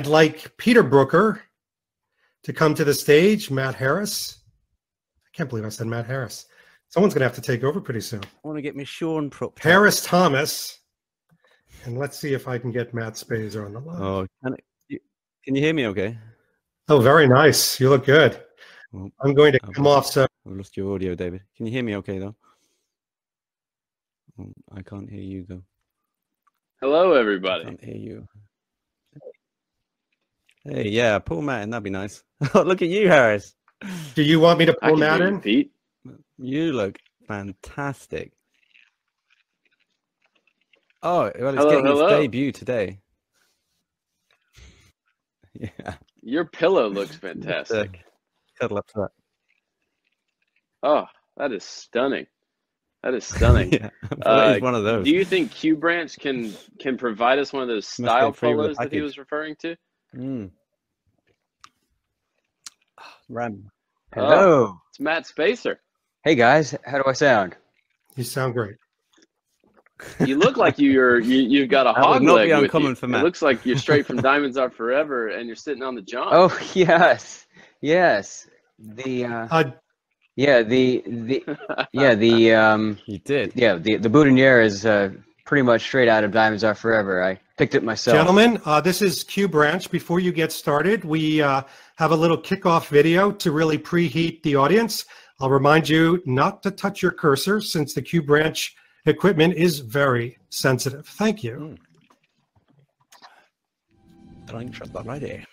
I'd like Peter Brooker to come to the stage. Matt Harris. I can't believe I said Matt Harris. Someone's going to have to take over pretty soon. I want to get me Sean propped Harris Thomas. And let's see if I can get Matt Spazer on the line. Oh, can you hear me okay? Oh, very nice. You look good. Well, I'm going to come off. So I've lost your audio, David. Can you hear me okay, though? Oh, I can't hear you, though. Hello, everybody. I can't hear you. Hey, yeah, pull Matt in. That'd be nice. Oh, look at you, Harris. Do you want me to pull Matt in? Pete. You look fantastic. Oh, well, it's hello, getting its debut today. Yeah. Your pillow looks fantastic. Cuddle up to that. Oh, that is stunning. That is stunning. Yeah, one of those. Do you think Q Branch can provide us one of those style polos that he was referring to? Ram. Hello. Oh, it's Matt Spacer. Hey guys, how do I sound? You sound great. You look like you've got a hog leg with you. For Matt. It looks like you're straight from Diamonds Are Forever, and you're sitting on the john. Oh yes. The you did. Yeah, the boutonniere is pretty much straight out of Diamonds Are Forever. I picked it myself. Gentlemen, this is Q Branch. Before you get started, we have a little kickoff video to really preheat the audience. I'll remind you not to touch your cursor since the Q Branch equipment is very sensitive. Thank you. Alrighty.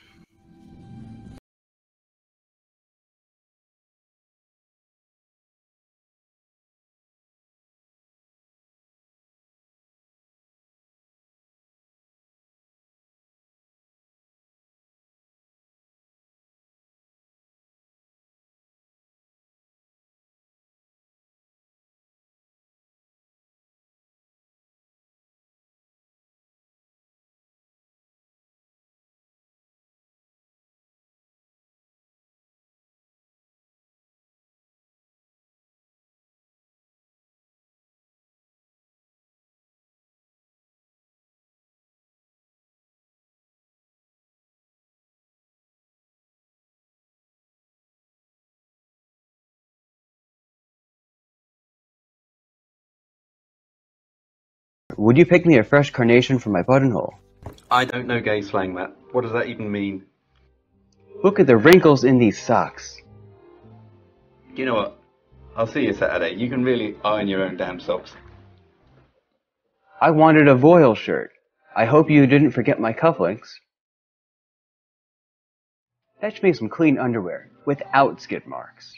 Would you pick me a fresh carnation from my buttonhole? I don't know gay slang, Matt. What does that even mean? Look at the wrinkles in these socks. You know what? I'll see you Saturday. You can really iron your own damn socks. I wanted a voile shirt. I hope you didn't forget my cufflinks. Fetch me some clean underwear without skid marks.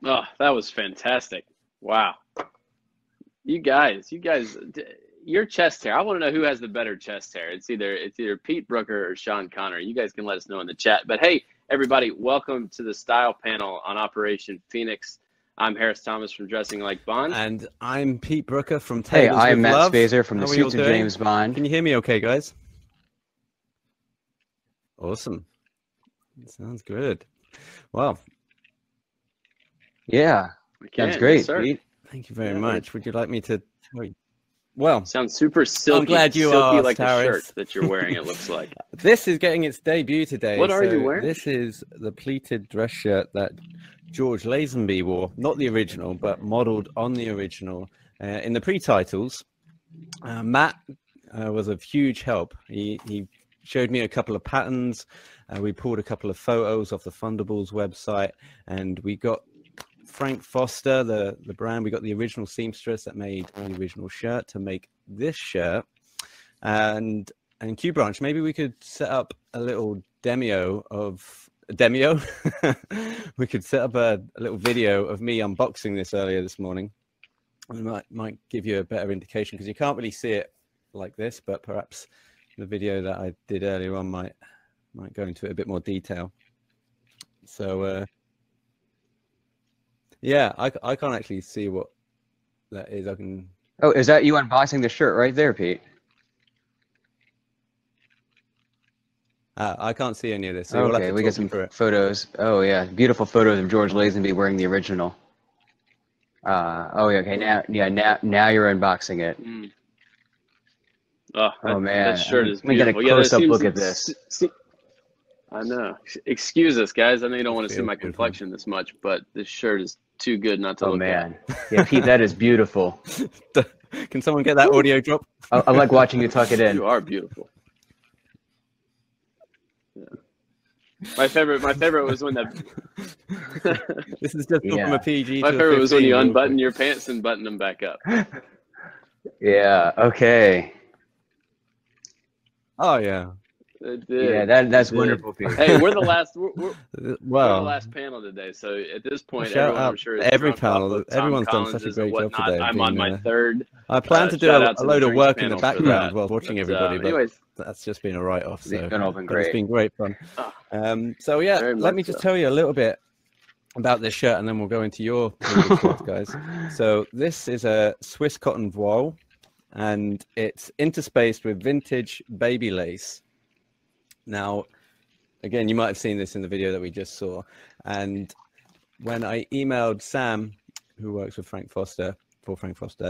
Oh, that was fantastic. Wow. You guys, your chest hair. I want to know who has the better chest hair. It's either Pete Brooker or Sean Connor. You guys can let us know in the chat. But hey, everybody, welcome to the style panel on Operation Phoenix. I'm Harris Thomas from Dressing Like Bond. And I'm Pete Brooker from Tailors With Love. Hey, I'm Matt Spazer from the Suits of James Bond. Can you hear me okay, guys? Awesome. Sounds good. Well. Yeah, sounds great, yes, Pete. Thank you very much. Would you like me to tell you? Well, sounds super silky. I'm glad you silky asked, like the Harris. shirt that you're wearing, it looks like. This is getting its debut today. What are you wearing? This is the pleated dress shirt that George Lazenby wore. Not the original, but modeled on the original. In the pre-titles, Matt was of huge help. He showed me a couple of patterns. We pulled a couple of photos off the Fundables website, and we got Frank Foster, the brand. We got the original seamstress that made the original shirt to make this shirt. And Q Branch, maybe we could set up a little demo. We could set up a little video of me unboxing this earlier this morning. It might give you a better indication because you can't really see it like this, but perhaps the video that I did earlier on might go into it a bit more detail. So yeah, I can't actually see what that is. I can. Oh, is that you unboxing the shirt right there, Pete? I can't see any of this. So okay, we'll have to we get some for it. photos. Oh yeah, beautiful photos of George Lazenby wearing the original. Oh, yeah, okay. Now you're unboxing it. Mm. Oh that man, shirt is let me get a beautiful. Yeah, that close-up seems. look at this. I know. Excuse us, guys. I know you don't want to see Feels my beautiful. complexion this much, but this shirt is too good not to Oh look man, yeah, Pete, that is beautiful. Can someone get that audio drop? I like watching you tuck it at. in. You are beautiful. Yeah. My favorite was when that. This is just from a Yeah. PG My to a favorite was when 15 you real unbutton quick. your pants and button them back up. Yeah. Okay. Oh yeah. It did. Yeah, that's It did. wonderful, Pete. Hey, we're the last. We're the Well, last panel today, so at this point, shout everyone I'm out sure is every drunk off panel. of Tom Everyone's done such a Collins's and great job whatnot. today. I'm on my third. I plan to do Shout a out to the load of drinks work in the panel for background that. while watching But, everybody, but anyways, that's just been a write-off. So It's been all been but it's great. been great fun. oh, So yeah, very let much me just so. tell you a little bit about this shirt, and then we'll go into your previous shirts, guys. So this is a Swiss cotton voile, and it's interspaced with vintage baby lace. Now, again, you might have seen this in the video that we just saw. And when I emailed Sam, who works with Frank Foster,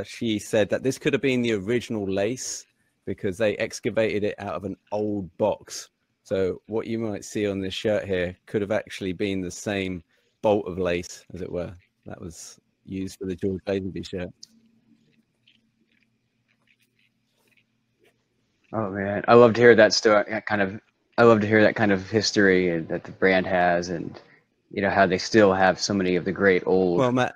she said that this could have been the original lace because they excavated it out of an old box. So what you might see on this shirt here could have actually been the same bolt of lace, as it were, that was used for the George Lazenby shirt. Oh man, I love to hear that story. I love to hear that kind of history and that the brand has, and you know how they still have so many of the great old. Well, Matt,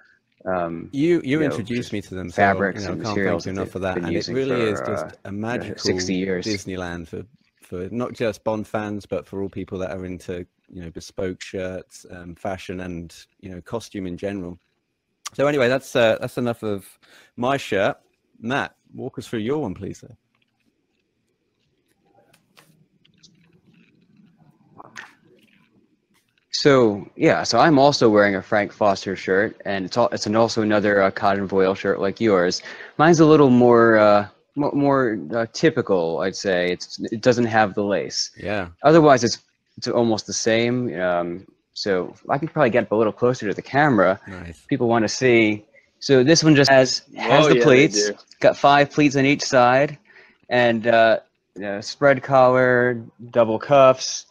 you introduced me to them, fabrics so and can't thank materials you that enough for they've that. been And it using really is for, just a magical 60 years. Disneyland for not just Bond fans, but for all people that are into bespoke shirts, fashion, and costume in general. So anyway, that's enough of my shirt. Matt, walk us through your one, please, sir. So yeah, so I'm also wearing a Frank Foster shirt, and it's also another cotton voile shirt like yours. Mine's a little more typical, I'd say. It doesn't have the lace. Yeah. Otherwise, it's almost the same. So I could probably get up a little closer to the camera. Nice. People want to see. So this one just has the yeah, pleats. Got 5 pleats on each side, and spread collar, double cuffs.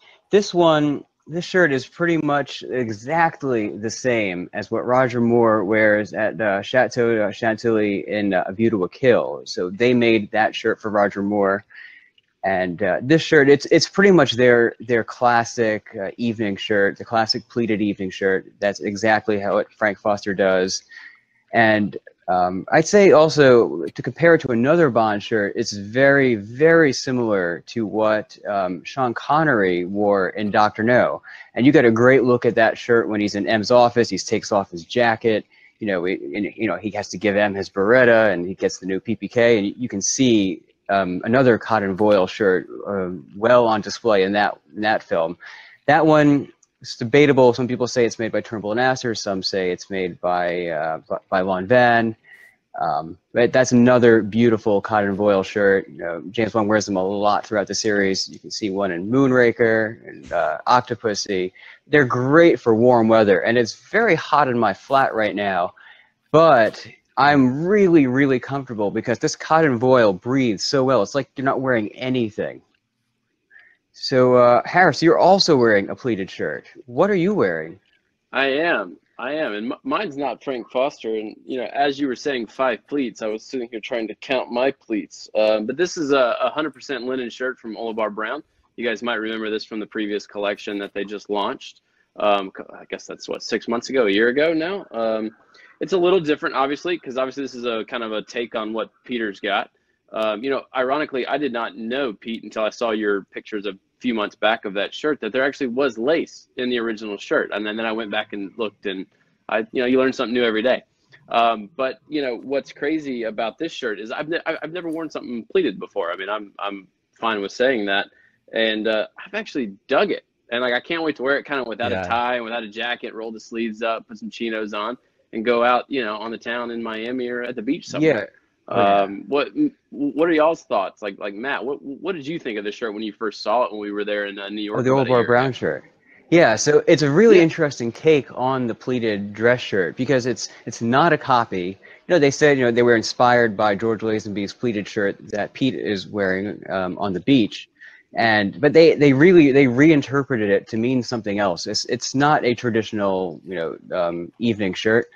This shirt is pretty much exactly the same as what Roger Moore wears at Chateau Chantilly in A View to a Kill. So they made that shirt for Roger Moore, and this shirt it's pretty much their classic evening shirt, the classic pleated evening shirt. That's exactly how Frank Foster does, and I'd say also to compare it to another Bond shirt, it's very, very similar to what Sean Connery wore in Dr. No. And you get a great look at that shirt when he's in M's office. He takes off his jacket. He has to give M his Beretta, and he gets the new PPK. And you can see another cotton voile shirt well on display in that film. That one. It's debatable. Some people say it's made by Turnbull and Astor. Some say it's made by Lanvin. But that's another beautiful cotton voile shirt. James Bond wears them a lot throughout the series. You can see one in Moonraker and Octopussy. They're great for warm weather, and it's very hot in my flat right now. But I'm really, really comfortable because this cotton voile breathes so well. It's like you're not wearing anything. So, Harris, you're also wearing a pleated shirt. What are you wearing? I am, and mine's not Frank Foster. And as you were saying, 5 pleats, I was sitting here trying to count my pleats. But this is a 100% linen shirt from Oliver Brown. You guys might remember this from the previous collection that they just launched. I guess that's what, 6 months ago, a year ago now. It's a little different, obviously, because this is a kind of a take on what Peter's got. Ironically, I did not know, Pete, until I saw your pictures a few months back of that shirt, that there actually was lace in the original shirt. And then I went back and looked, and you learn something new every day. But what's crazy about this shirt is I've never worn something pleated before. I mean, I'm fine with saying that, and I've actually dug it, and I can't wait to wear it kind of without a tie and without a jacket, roll the sleeves up, put some chinos on, and go out on the town in Miami or at the beach somewhere. What are y'all's thoughts? Like Matt, what did you think of the shirt when you first saw it when we were there in New York? The Oliver Brown shirt. Yeah, so it's a really interesting take on the pleated dress shirt because it's not a copy. You know, they said, you know, they were inspired by George Lazenby's pleated shirt that Pete is wearing on the beach, but they reinterpreted it to mean something else. It's not a traditional, you know, evening shirt.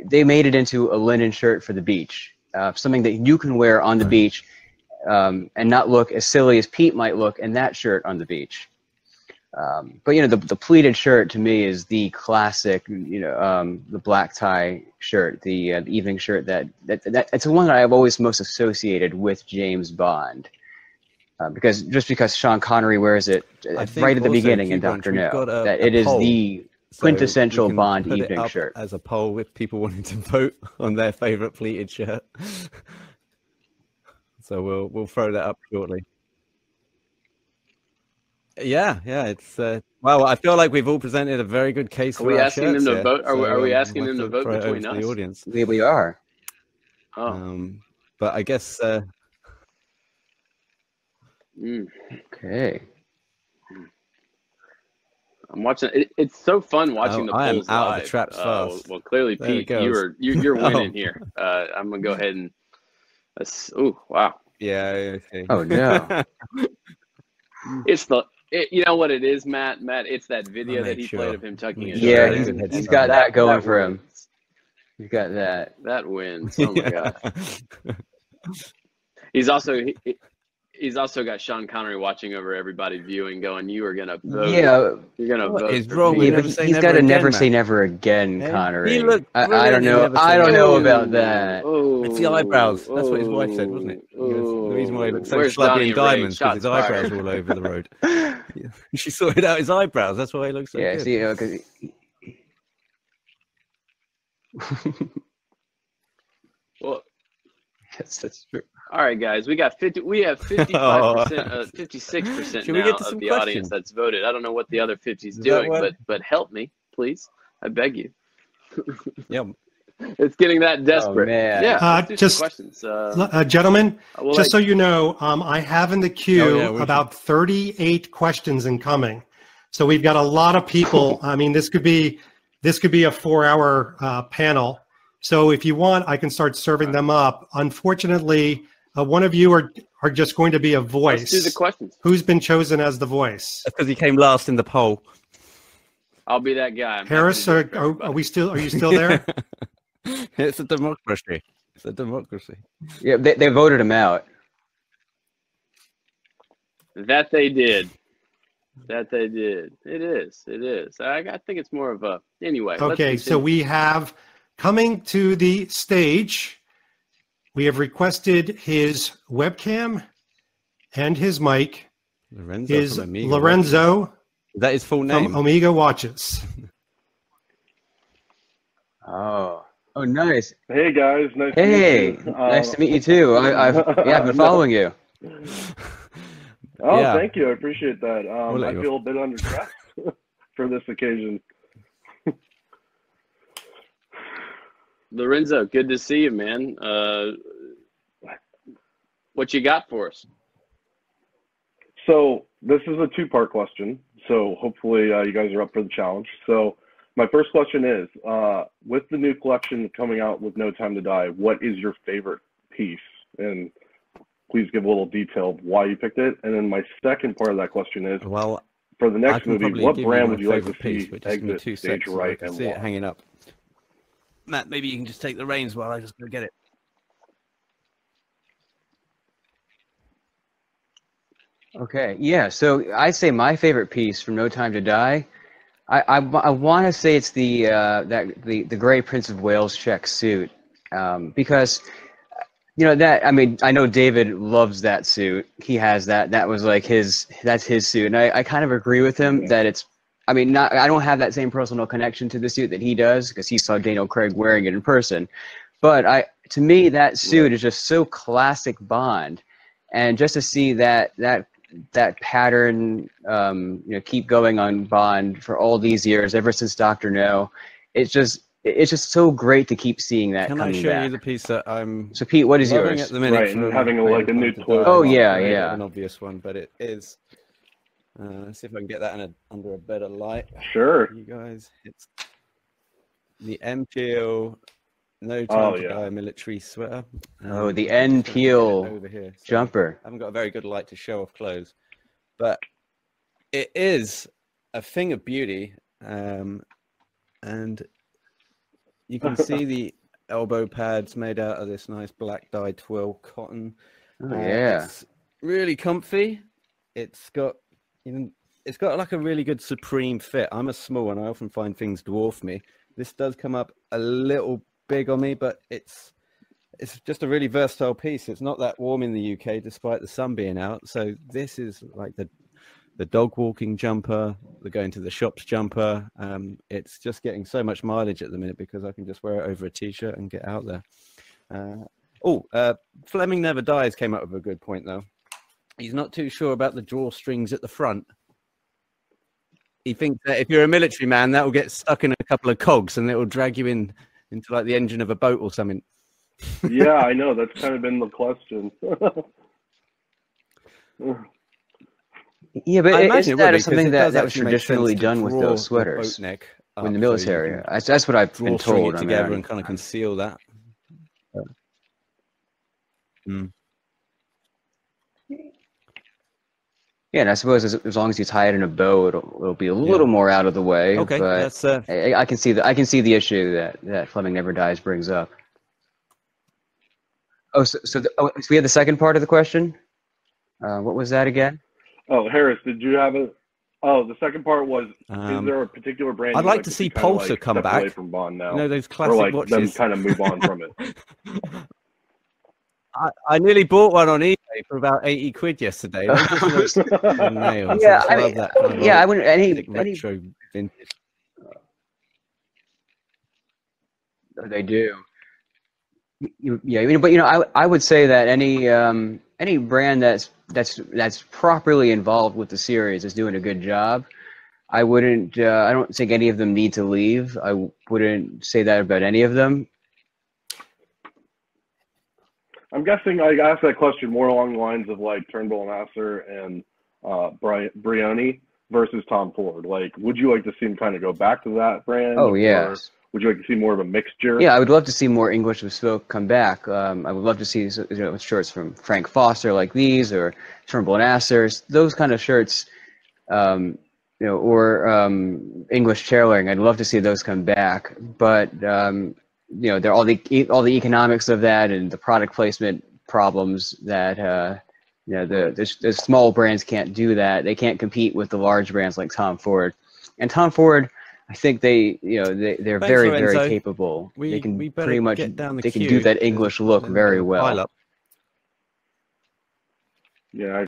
They made it into a linen shirt for the beach, something that you can wear on the beach and not look as silly as Pete might look in that shirt on the beach. But you know, the pleated shirt to me is the classic, you know, the black tie shirt, the evening shirt that it's the one that I've always most associated with James Bond, because Sean Connery wears it right at the beginning in Dr. No, that it is the quintessential Bond evening shirt. As a poll with people wanting to vote on their favorite pleated shirt. So we'll throw that up shortly. Yeah, it's well, I feel like we've all presented a very good case for our shirts. Are we asking them to here. vote? So, are we asking them to vote throw it between over us? to the audience? We are. Oh. But I guess. Okay. I'm watching. It's so fun watching the polls I am out live. of the traps fast. Well, clearly, Pete, you're winning here. I'm gonna go ahead and. Oh wow. Yeah. Okay. Oh no. You know what it is, Matt? It's that video that he played of him tucking his shirt. shirt. Yeah, he's got that going for him. He's got that. That wins. Oh my god. He's also got Sean Connery watching over everybody viewing, going, "You are gonna vote. Yeah, you're gonna vote." Is wrong with he's got to never say never again, Connery. I don't know. I don't know about that. It's the eyebrows. That's what his wife said, wasn't it? The reason why he looks so slubby in diamonds because his eyebrows are all over the road. She sorted out his eyebrows. That's why he looks so good. See, you know, 'cause well, yes, that's true. All right, guys, we have 55%, 56% now of the audience that's voted. I don't know what the other 50 is doing, but help me, please. I beg you. Yeah. It's getting that desperate. Oh, man. Yeah. Just questions. Gentlemen, just so you know, I have in the queue about 38 questions incoming. So we've got a lot of people. I mean, this could be a 4-hour panel. So if you want, I can start serving them up. Unfortunately, one of you are just going to be a voice. Let's do the questions. Who's been chosen as the voice? That's because he came last in the poll. I'll be that guy. Harris, are you still there? It's a democracy. It's a democracy. Yeah, they voted him out. That they did. It is. I think it's more of a anyway. Okay, so we have coming to the stage. We have requested his webcam and his mic. Lorenzo. Is that his full name? From Omega Watches. Oh, nice. Hey guys, nice to meet you. Nice to meet you too. I've been following you. Oh, thank you. I appreciate that. I feel a bit under stress for this occasion. Lorenzo, good to see you, man. What you got for us? So this is a two-part question. So hopefully you guys are up for the challenge. So my first question is, with the new collection coming out with No Time to Die, what is your favorite piece? And please give a little detail of why you picked it. And then my second part of that question is, well, for the next movie, what brand would you like to see exit stage right and see why? it hanging up. Matt, maybe you can just take the reins while I just go get it. Okay, yeah. So I'd say my favorite piece from No Time to Die. I want to say it's the Gray Prince of Wales check suit, because you know that, I mean, I know David loves that suit. He has that. That was like that's his suit, and I kind of agree with him that it's. I mean, I don't have that same personal connection to the suit that he does because he saw Daniel Craig wearing it in person, but to me that suit is just so classic Bond, and just to see that pattern, you know, keep going on Bond for all these years, ever since Dr. No, it's just so great to keep seeing that coming back. Can I show you the piece that I'm? So Pete, what is yours? At the minute, right, and having like a new twist. Oh yeah. An obvious one, but it is. Let's see if I can get that under a better light. Sure. You guys, it's the M Peel No Time to Die military sweater. Oh, the N Peel over here. So jumper. I haven't got a very good light to show off clothes, but it is a thing of beauty. And you can see the elbow pads made out of this nice black dyed twill cotton. Oh, yeah. It's really comfy. It's got like a really good supreme fit. I'm a small and I often find things dwarf me. This does come up a little big on me, but it's just a really versatile piece. It's not that warm in the UK despite the sun being out. So this is like the dog walking jumper, the going to the shops jumper. It's just getting so much mileage at the minute because I can just wear it over a t-shirt and get out there. Fleming Never Dies came up with a good point though. He's not too sure about the drawstrings at the front. He thinks that if you're a military man, that will get stuck in a couple of cogs and it will drag you into like the engine of a boat or something. Yeah, I know. That's kind of been the question. Yeah, but isn't that something that was traditionally done with those sweaters in the military? That's what I've been told. It together and kind of conceal that. Yeah, and I suppose as long as you tie it in a bow, it'll be a little more out of the way. Okay, but that's I can see the issue that Fleming Never Dies brings up. So we had the second part of the question. What was that again? Oh, Harris, did you have it? Oh, the second part was: is there a particular brand? I'd like to see Pulsar come back. Away from Bond now, you know, those classic watches. Them kind of move on from it. I nearly bought one on eBay for about 80 quid yesterday. They just look nails. Yeah, I love that kind of I wouldn't any retro vintage. They do. Yeah, but I would say that any brand that's properly involved with the series is doing a good job. I don't think any of them need to leave. I wouldn't say that about any of them. I'm guessing I asked that question more along the lines of like Turnbull and Nasser and Brioni versus Tom Ford. Like, would you like to see him kind of go back to that brand? Oh, yes. Would you like to see more of a mixture? Yeah, I would love to see more English Bespoke come back. I would love to see shirts from Frank Foster like these, or Turnbull and Nasser's, those kind of shirts, or English tailoring. I'd love to see those come back, but they're all the economics of that and the product placement problems that the small brands can't do that. They can't compete with the large brands like Tom Ford, and Tom Ford. I think they're very, very capable. They can pretty much they can do that English look very well. Yeah.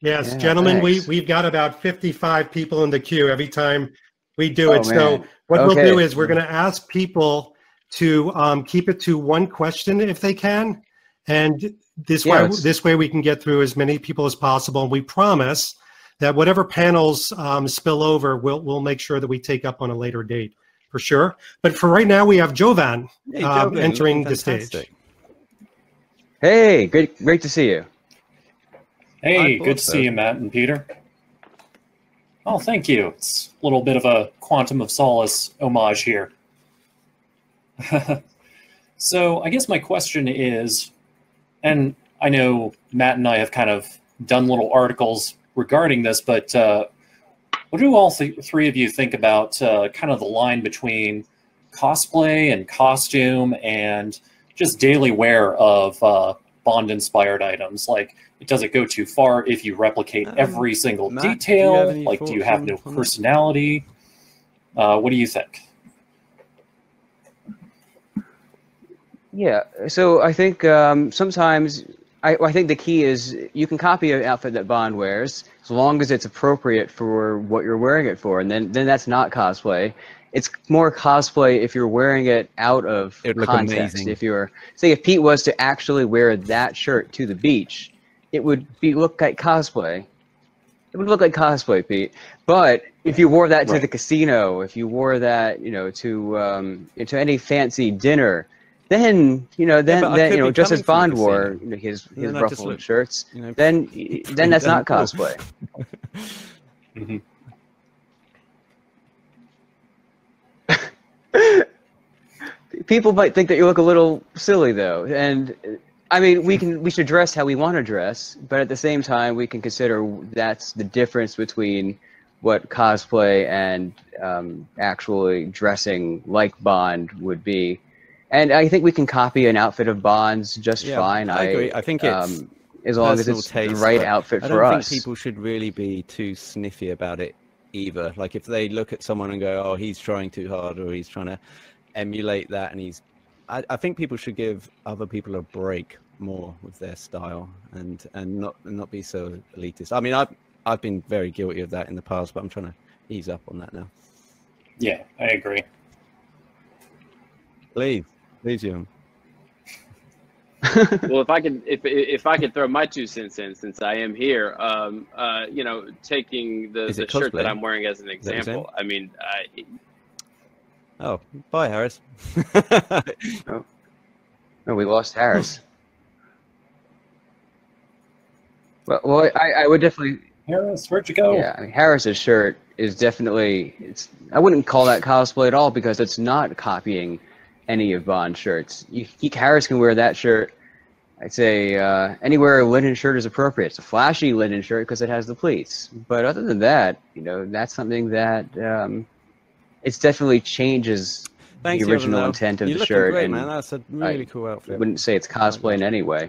Yes, gentlemen, we've got about 55 people in the queue every time we do it. So what we'll do is we're going to ask people to keep it to one question if they can, and this way we can get through as many people as possible. And we promise that whatever panels spill over, we'll make sure that we take up on a later date for sure. But for right now, we have Jovan entering the stage. Hey, great to see you. Hey, good to see you, Matt and Peter. Oh, thank you. It's a little bit of a Quantum of Solace homage here. So I guess my question is, and I know Matt and I have kind of done little articles regarding this, but what do all three of you think about kind of the line between cosplay and costume and just daily wear of Bond-inspired items? Like, does it go too far if you replicate every single detail? Do you have no personality? What do you think? Yeah, so I think sometimes I think the key is you can copy an outfit that Bond wears as long as it's appropriate for what you're wearing it for, and then that's not cosplay. It's more cosplay if you're wearing it out of context. If Pete was to actually wear that shirt to the beach, it would look like cosplay. It would look like cosplay, Pete. But if you wore that to the casino, if you wore that, to any fancy dinner, then just as Bond wore his ruffled shirts, then that's not cosplay. Mhm. People might think that you look a little silly, though, and I mean, we should dress how we want to dress, but at the same time, we can consider that's the difference between what cosplay and actually dressing like Bond would be. And I think we can copy an outfit of Bond's just fine. I agree. I think it's as long as personal it's taste, the right but outfit I for don't us. think people should really be too sniffy about it either. Like if they look at someone and go, "Oh, he's trying too hard," or he's trying to emulate that, and I think people should give other people a break more with their style and not be so elitist. I mean, I've been very guilty of that in the past, but I'm trying to ease up on that now. Yeah, I agree. Please, you. Well, if I could throw my 2 cents in, since I am here, you know, taking the shirt that I'm wearing as an example. I mean, oh, bye, Harris. Oh, we lost Harris. Well, I would definitely. Harris, where'd you go? Yeah, I mean, Harris's shirt is definitely. I wouldn't call that cosplay at all because it's not copying any of Bond's shirts. Harris can wear that shirt. I'd say anywhere a linen shirt is appropriate. It's a flashy linen shirt because it has the pleats. But other than that, you know, that's something that it definitely changes the original intent of the shirt. Great, and man. That's a really cool outfit. I wouldn't say it's cosplay in any way.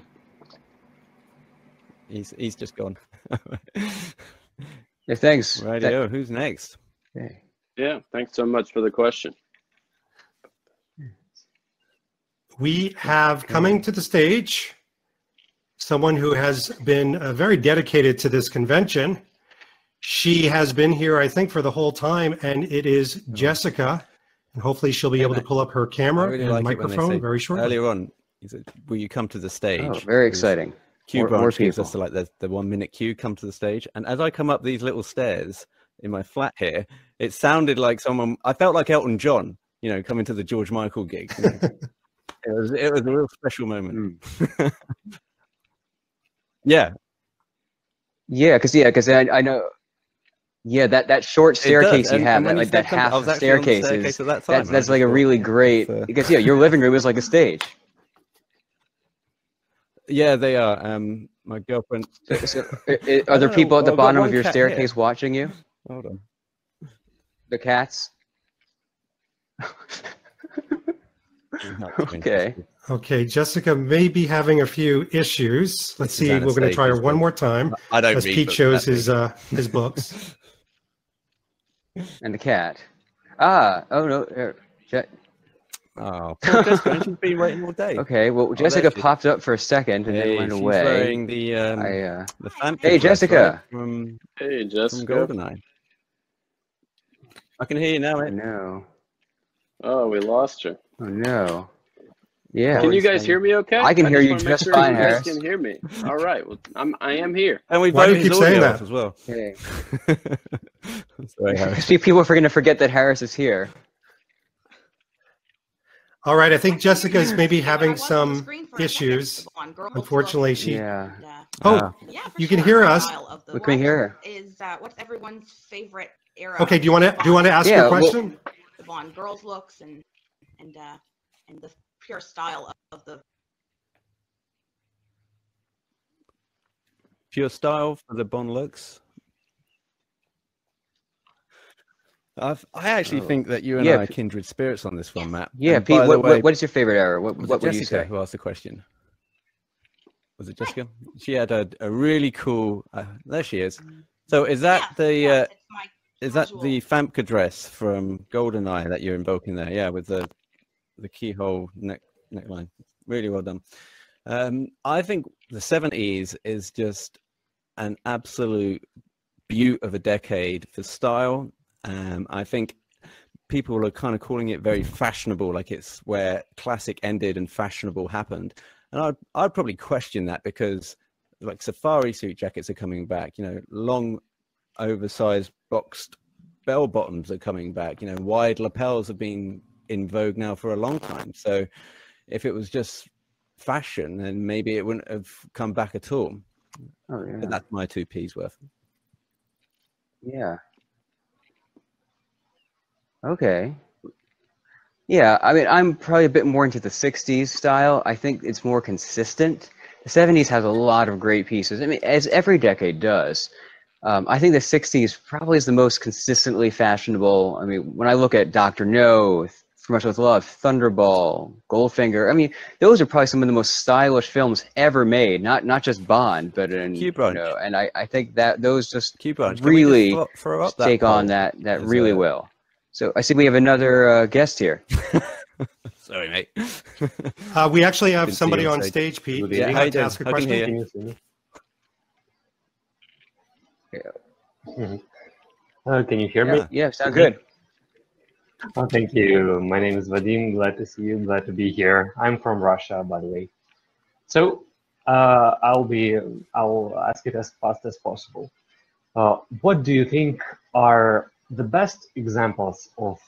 He's just gone. Yeah, thanks. Rightio. Who's next? Okay. yeah, thanks so much for the question. We have coming to the stage someone who has been very dedicated to this convention. She has been here, I think, for the whole time, and it is Jessica. And hopefully she'll be able to pull up her camera and microphone very shortly. Earlier on, he said, will you come to the stage? Oh, very exciting. Q branch gives us like the 1 minute queue, come to the stage. And as I come up these little stairs in my flat here, it sounded like I felt like Elton John, you know, coming to the George Michael gig. You know? It was a real special moment. Yeah, because I know. Yeah, that short staircase you have, that half staircase is that's like a really great because your living room is like a stage. Yeah, they are. My girlfriend. Are there people at the bottom of your staircase watching you? Hold on. The cats. Okay, Jessica may be having a few issues. Let's see. We're going to try her one more time. I don't as Pete shows his books. And the cat. Oh no. Oh, poor Jessica, she's been waiting all day. Okay, well, Jessica popped up for a second and then went away. She's wearing the fan. Hey, Jessica. From Jessica. GoldenEye. I can hear you now, mate. No. Oh, we lost her. Oh no. Yeah. Can you guys hear me okay? I can hear you just fine, Harris. You guys can hear me. All right. Well, I am here. And we Why do you keep saying that as well? Okay. Sorry, Harris. People are going to forget that Harris is here. All right, I think Jessica's maybe having some issues. Unfortunately, she. Yeah. Oh, you can hear us. We can hear her. Is what's everyone's favorite era? Okay, do you want to ask your question? The Bond girls' looks and the pure style of the pure style for the Bond looks. I actually think that you and I are kindred spirits on this one, Matt. Yeah, and Pete, way, what is your favorite era? What would you say? Who asked the question? Was it Jessica? She had a really cool. There she is. So is that the Famke dress from GoldenEye that you're invoking there? Yeah, with the keyhole neckline. Really well done. I think the 70s is just an absolute beaut of a decade for style. I think people are kind of calling it very fashionable, like it's where classic ended and fashionable happened. And I'd probably question that because like safari suit jackets are coming back, you know, long oversized boxed bell bottoms are coming back, you know, wide lapels have been in vogue now for a long time. So if it was just fashion, then maybe it wouldn't have come back at all. Oh, yeah. But that's my 2 P's worth. Yeah. Okay. Yeah, I mean, I'm probably a bit more into the 60s style. I think it's more consistent. The 70s has a lot of great pieces. I mean, as every decade does. I think the 60s probably is the most consistently fashionable. I mean, when I look at Dr. No, For Much With Love, Thunderball, Goldfinger, I mean, those are probably some of the most stylish films ever made. Not just Bond, but Q Branch. and I think that those just Q Branch. really throw up that take on poll that as really well. So I see we have another guest here. Sorry, mate. We actually have Good to somebody see you on on stage, Pete. Good Do evening. you How you like to doing? ask a How can you question? hear you? Can you see me? Can you hear me? Yeah, sound good. Oh, thank you. My name is Vadim. Glad to see you. Glad to be here. I'm from Russia, by the way. So I'll ask it as fast as possible. What do you think are the best examples of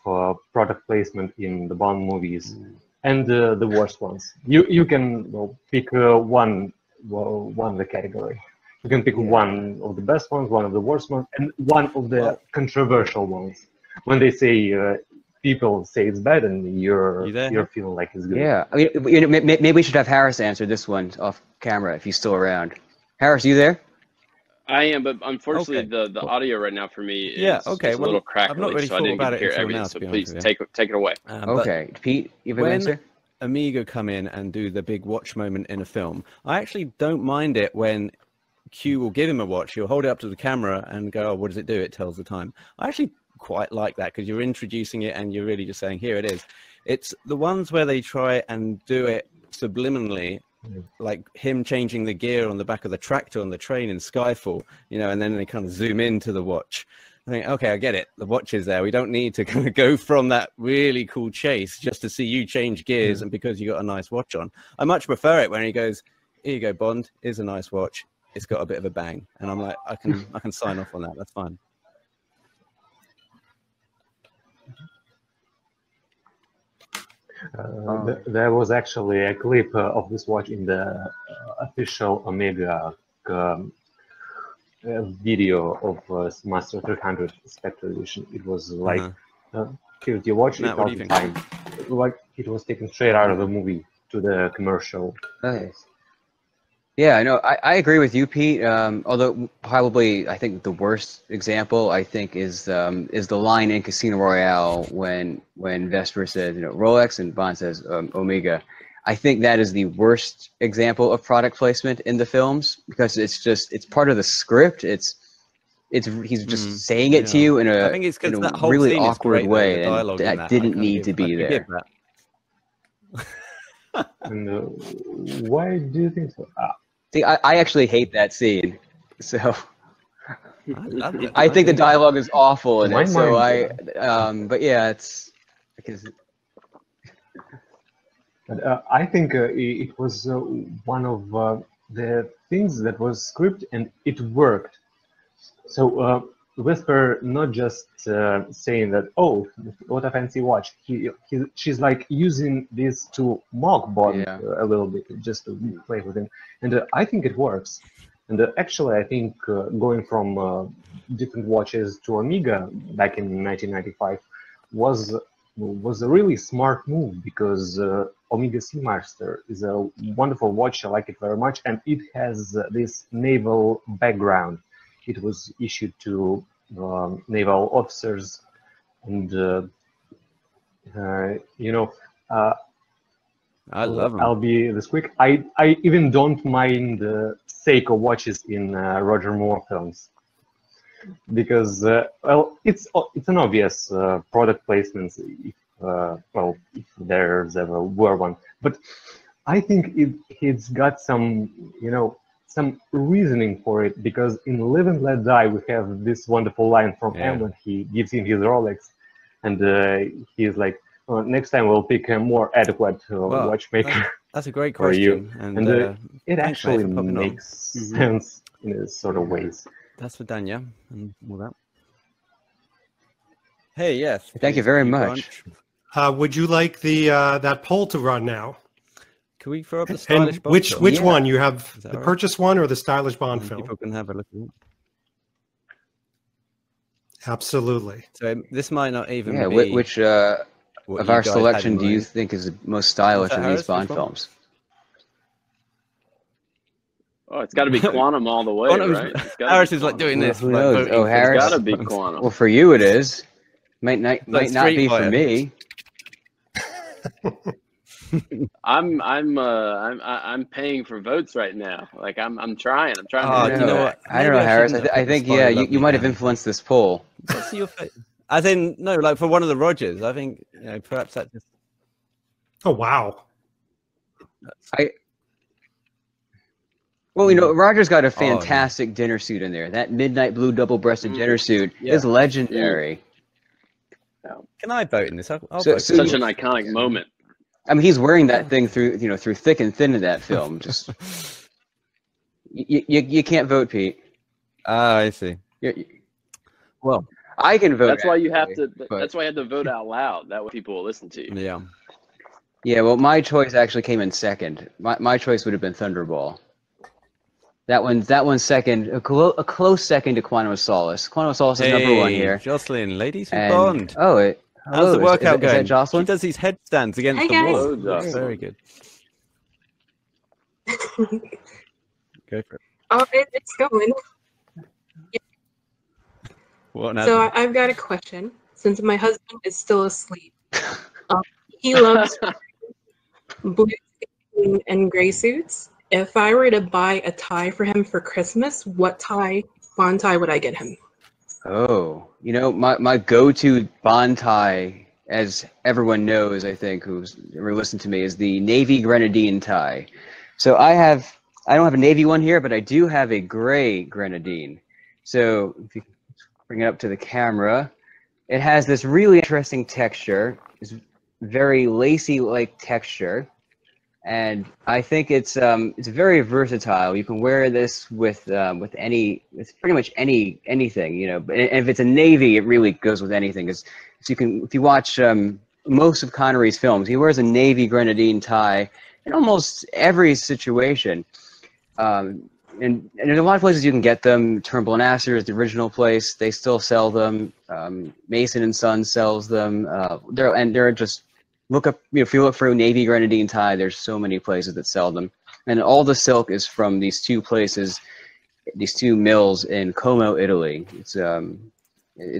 product placement in the Bond movies, and the worst ones? You can pick one of the category. You can pick one of the best ones, one of the worst ones, and one of the controversial ones. When they say people say it's bad, and you're feeling like it's good. Yeah, I mean, maybe we should have Harris answer this one off camera if he's still around. Harris, you there? I am, but unfortunately, the audio right now for me is, Yeah, is a little crackly, I've not really so I thought didn't about get to it hear until everything. now, So to be please honest with take it away. Okay, Pete, you have an answer? Amiga come in and do the big watch moment in a film, I actually don't mind it when Q will give him a watch. He'll hold it up to the camera and go, "Oh, what does it do? It tells the time." I actually quite like that because you're introducing it and you're really just saying, "Here it is." It's the ones where they try and do it subliminally, like him changing the gear on the back of the tractor on the train in Skyfall, you know, and then they kind of zoom into the watch. I think, okay, I get it. The watch is there. We don't need to kind of go from that really cool chase just to see you change gears and because you got a nice watch on. I much prefer it when he goes, "Here you go, Bond. Here's a nice watch. It's got a bit of a bang." And I'm like, I can sign off on that. That's fine. There was actually a clip of this watch in the official Omega video of Master 300 Spectre Edition. It was like, here's your watch, Matt, it what do tells you the think? time. Like it was taken straight out of the movie to the commercial. Nice. Yeah, I know. I agree with you, Pete. Although probably I think the worst example I think is the line in Casino Royale when Vesper says, you know, Rolex and Bond says Omega. I think that is the worst example of product placement in the films because it's part of the script. He's just saying it to you in I think it's a that whole really scene is awkward great, way, the and dialogue in that that didn't need to be there. And why do you think so? See, I actually hate that scene. So I love it. I think the dialogue is awful in To my it. So mind, but yeah, it's because. I think it was one of the things that was scripted and it worked. So Vesper not just saying that, "Oh, what a fancy watch." She's like using this to mock Bond a little bit, just to play with him, and I think it works. And actually, I think going from different watches to Omega back in 1995 was a really smart move because Omega Seamaster is a wonderful watch. I like it very much, and it has this naval background. It was issued to naval officers, and you know, I love them. I'll be this quick. I even don't mind Seiko watches in Roger Moore films because well, it's an obvious product placement if if there's ever were one. But I think it's got some, you know, some reasoning for it, because in Live and Let Die we have this wonderful line from M when he gives him his Rolex, and he's like, oh, next time we'll pick a more adequate watchmaker. That's a great for you. question, and it thanks, actually mate, for popping makes on. sense in a sort of ways. That's for Danya and all that. Hey, yes. Thank you very much. Would you like the that poll to run now? Can we throw up the stylish and Bond which film? which one you have, the right? purchase one or the stylish Bond film? People can have a look at it. Absolutely. So this might not even Yeah, be which what of you our guys had selection in do you mind. think is the most stylish that, of Harris? these Bond Which one? films? Oh, it's got to be Quantum all the way, Quantum's- right? It's gotta Harris be is like Quantum. doing Well, this, who like knows? voting Oh, for Harris? It's got to be ones. Quantum. Well, for you it is. Might like not be Street for Fighter. me. I'm paying for votes right now. Like I'm trying. I'm trying Oh, to do win you know that. what? I don't Maybe know, Harris. shouldn't have I put the think, Spy yeah, Love you Me might have down. influenced this poll. What's your as in, no, like for one of the Rogers. I think, perhaps that just. Oh, wow. Well, Roger's got a fantastic dinner suit in there. That midnight blue double-breasted dinner suit is legendary. Can I vote in this? I'll So- vote. so Such an iconic moment. I mean, he's wearing that thing through thick and thin of that film. Just you can't vote, Pete. Ah, I see. Well, I can vote. That's why you have actually, to. but- That's why you have to vote out loud. That way people will listen to you. Yeah. Yeah, well, my choice actually came in second. My choice would have been Thunderball. That one's second, a close second to Quantum of Solace. Quantum of Solace is number one here. Jocelyn, ladies who And- bond. Oh, How's the workout is going? that Jocelyn? She does these headstands against Hey, the guys. wall. Hello, Jocelyn. Very good. Go for it. Oh, it's going. What So happened? I've got a question. Since my husband is still asleep, he loves blue and gray suits. If I were to buy a tie for him for Christmas, what Bond tie would I get him? Oh, my go-to Bond tie, as everyone knows, I think, who's ever listened to me, is the navy grenadine tie. So I don't have a navy one here, but I do have a gray grenadine. So if you bring it up to the camera, it has this really interesting texture. It's very lacy-like texture. And I think it's very versatile. You can wear this with pretty much anything, And if it's a navy, it really goes with anything. Because if you watch most of Connery's films, he wears a navy grenadine tie in almost every situation. And there's a lot of places you can get them. Turnbull and Astor is the original place; they still sell them. Mason and Son sells them. They're just. Look up, if you look for a navy grenadine tie, there's so many places that sell them. And all the silk is from these two places, these two mills in Como, Italy. It's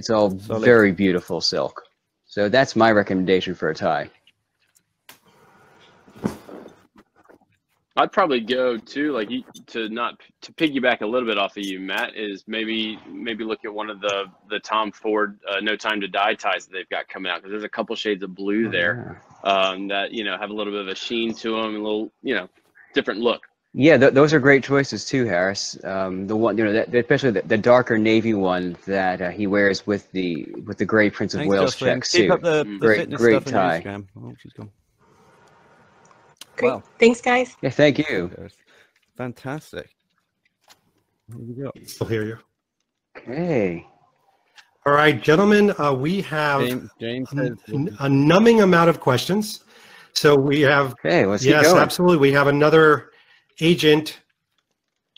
all very beautiful silk. So that's my recommendation for a tie. I'd probably go too, to piggyback a little bit off of you, Matt, is maybe look at one of the Tom Ford No Time to Die ties that they've got coming out, because there's a couple shades of blue there that have a little bit of a sheen to them, a little different look. Yeah, those are great choices too, Harris. The one especially the darker navy one that he wears with the gray Prince of Wales check suit. Keep up the great fitness stuff tie. on Instagram. Oh, she's gone. Great. Wow. Thanks, guys. Yeah, thank you. Fantastic. What have you got? Still hear you. Okay. All right, gentlemen, we have James says, a numbing amount of questions. So we have, Okay, let's keep yes, going. absolutely. We have another agent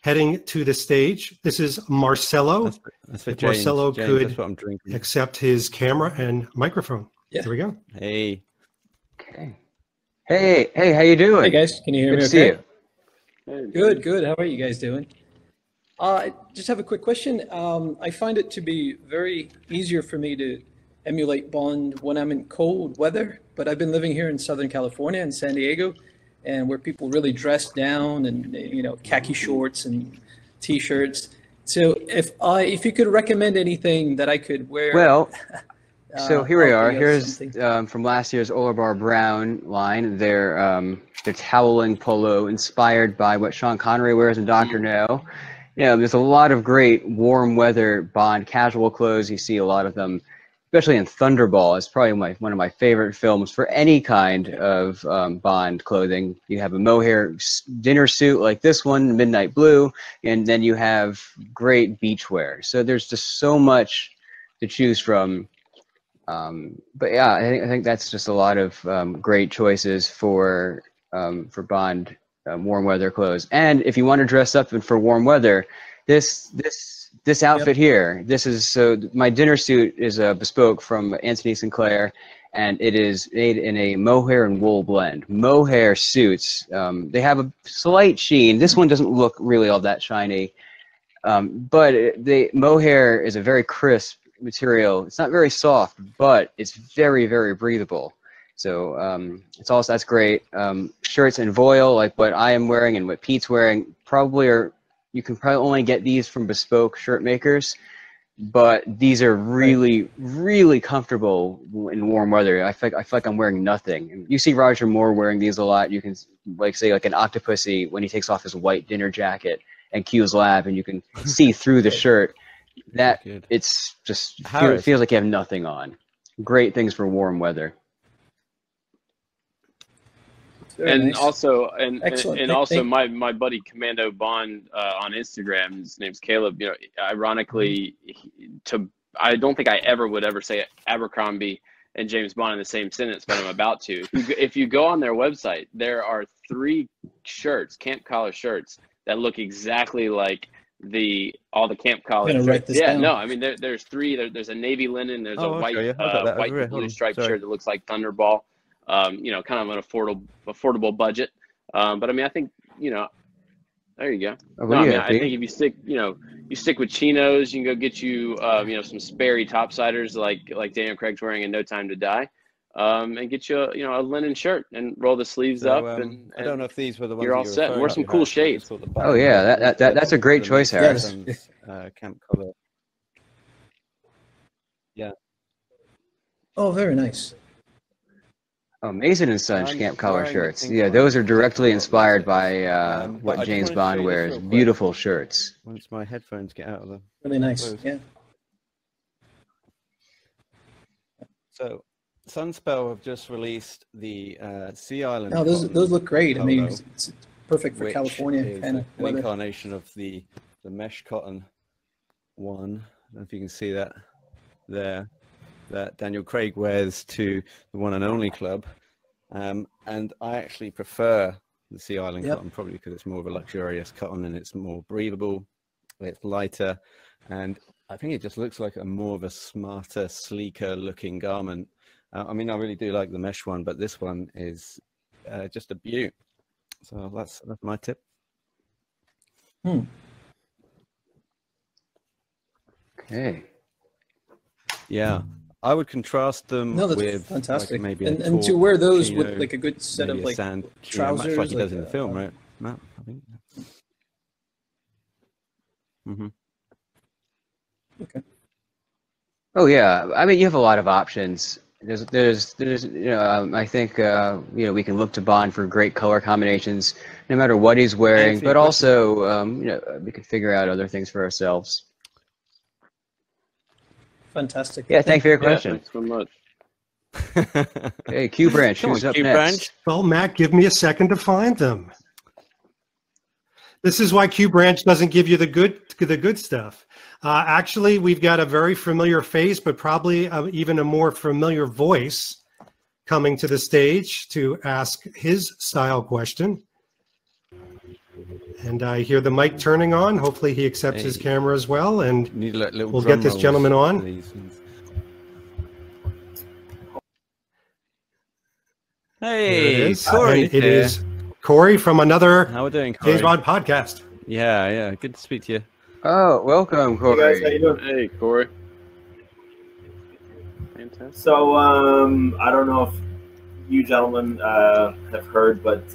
heading to the stage. This is Marcelo. that's for If James. Marcelo James, could that's what I'm drinking. accept his camera and microphone. Yeah. Here we go. Hey. Okay. Hey, how you doing? Hey guys, can you hear Good me to see okay? you. Good. How are you guys doing? I just have a quick question. I find it to be very easier for me to emulate Bond when I'm in cold weather, but I've been living here in Southern California in San Diego, and where people really dress down and khaki shorts and t-shirts. So if you could recommend anything that I could wear. Well, so here we are. I'll Here's something. from last year's Olabar Brown line. Their toweling polo inspired by what Sean Connery wears in Dr. No. There's a lot of great warm weather Bond casual clothes. You see a lot of them, especially in Thunderball. It's probably one of my favorite films for any kind of Bond clothing. You have a mohair dinner suit like this one, midnight blue, and then you have great beachwear. So there's just so much to choose from. But yeah, I think that's just a lot of great choices for Bond warm weather clothes. And if you want to dress up for warm weather, this this outfit here. This is so my dinner suit is a bespoke from Anthony Sinclair, and it is made in a mohair and wool blend. Mohair suits, they have a slight sheen. This one doesn't look really all that shiny, but the mohair is a very crisp material. It's not very soft, but it's very, very breathable. So it's also, that's great. Shirts in voile, like what I am wearing and what Pete's wearing, probably are, you can probably only get these from bespoke shirt makers, but these are really, really comfortable in warm weather. I feel like I'm wearing nothing. You see Roger Moore wearing these a lot. You can, like, say, like an Octopussy when he takes off his white dinner jacket and Q's Lab, and you can see through the shirt. That it's just feels like you have nothing on. Great things for warm weather. And nice. also, Excellent. and also, my buddy Commando Bond on Instagram, his name's Caleb. You know, ironically, I don't think I ever would ever say Abercrombie and James Bond in the same sentence, but I'm about to. If you go on their website, there are 3 shirts, camp collar shirts, that look exactly like all the camp collar shirts. Write this down. No, I mean there's 3. There's a navy linen. There's a white to blue striped shirt that looks like Thunderball. You know, kind of an affordable budget. But I mean, I think, you know, there you go. I think if you stick with chinos, you can go get you some Sperry topsiders like Daniel Craig's wearing in No Time to Die, and get you a linen shirt and roll the sleeves up. And I don't know if these were the ones you're all set. Wear some cool shades. Oh yeah, that's a great choice, Harris. Camp collar. Yeah. Oh, very nice. Oh, Mason and Sons camp collar shirts. Yeah, those are directly inspired by what James Bond wears. Beautiful shirts. Once my headphones get out of them. Really nice. Yeah. So, Sunspell have just released the Sea Island. No, those look great. I mean, polo, it's perfect for California kind of an weather. incarnation of the mesh cotton one. I don't know if you can see that there. That Daniel Craig wears to the One and Only Club, and I actually prefer the Sea Island cotton, probably because it's more of a luxurious cotton and it's more breathable, it's lighter, and I think it just looks like more of a smarter, sleeker looking garment. I mean, I really do like the mesh one, but this one is just a beaut. So that's my tip. Okay. Yeah. I would contrast them with fantastic. Like maybe and to wear those chino, with like a good set of like trousers, much like he does in the film, right? Matt, I think. Okay. Oh yeah, I mean you have a lot of options. There's I think we can look to Bond for great color combinations, no matter what he's wearing, but also we can figure out other things for ourselves. Fantastic. Yeah, thanks for your question. Thanks so much. Hey, Q Branch, who's up next? Well, Matt, give me a second to find them. This is why Q Branch doesn't give you the good stuff. Actually, we've got a very familiar face, but probably even a more familiar voice coming to the stage to ask his style question. And I hear the mic turning on. Hopefully he accepts his camera as well, and we'll get this gentleman on. Hey, Corey. It is Corey from another How we doing, Corey? James Bond podcast. Yeah, good to speak to you. Oh, welcome, Corey. Hey guys, how you doing? Hey, Corey. Fantastic. So, I don't know if you gentlemen have heard, but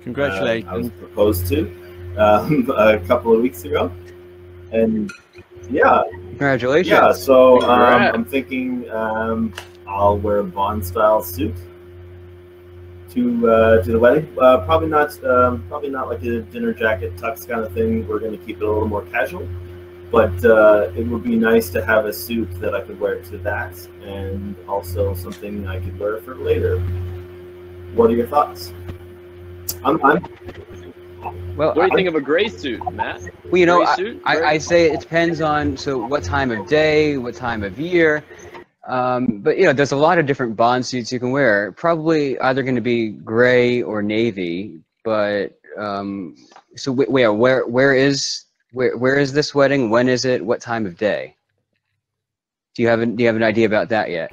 Congratulations. I was proposed to a couple of weeks ago, and yeah, congratulations. Yeah, so I'm thinking I'll wear a Bond style suit to the wedding. Probably not like a dinner jacket tux kind of thing. We're going to keep it a little more casual, but it would be nice to have a suit that I could wear to that, and also something I could wear for later. What are your thoughts? Well, what do you think of a gray suit, Matt? Well, I say it depends on what time of day, what time of year. But there's a lot of different Bond suits you can wear. Probably either going to be gray or navy. But where is Where is this wedding? When is it? What time of day? Do you have an idea about that yet?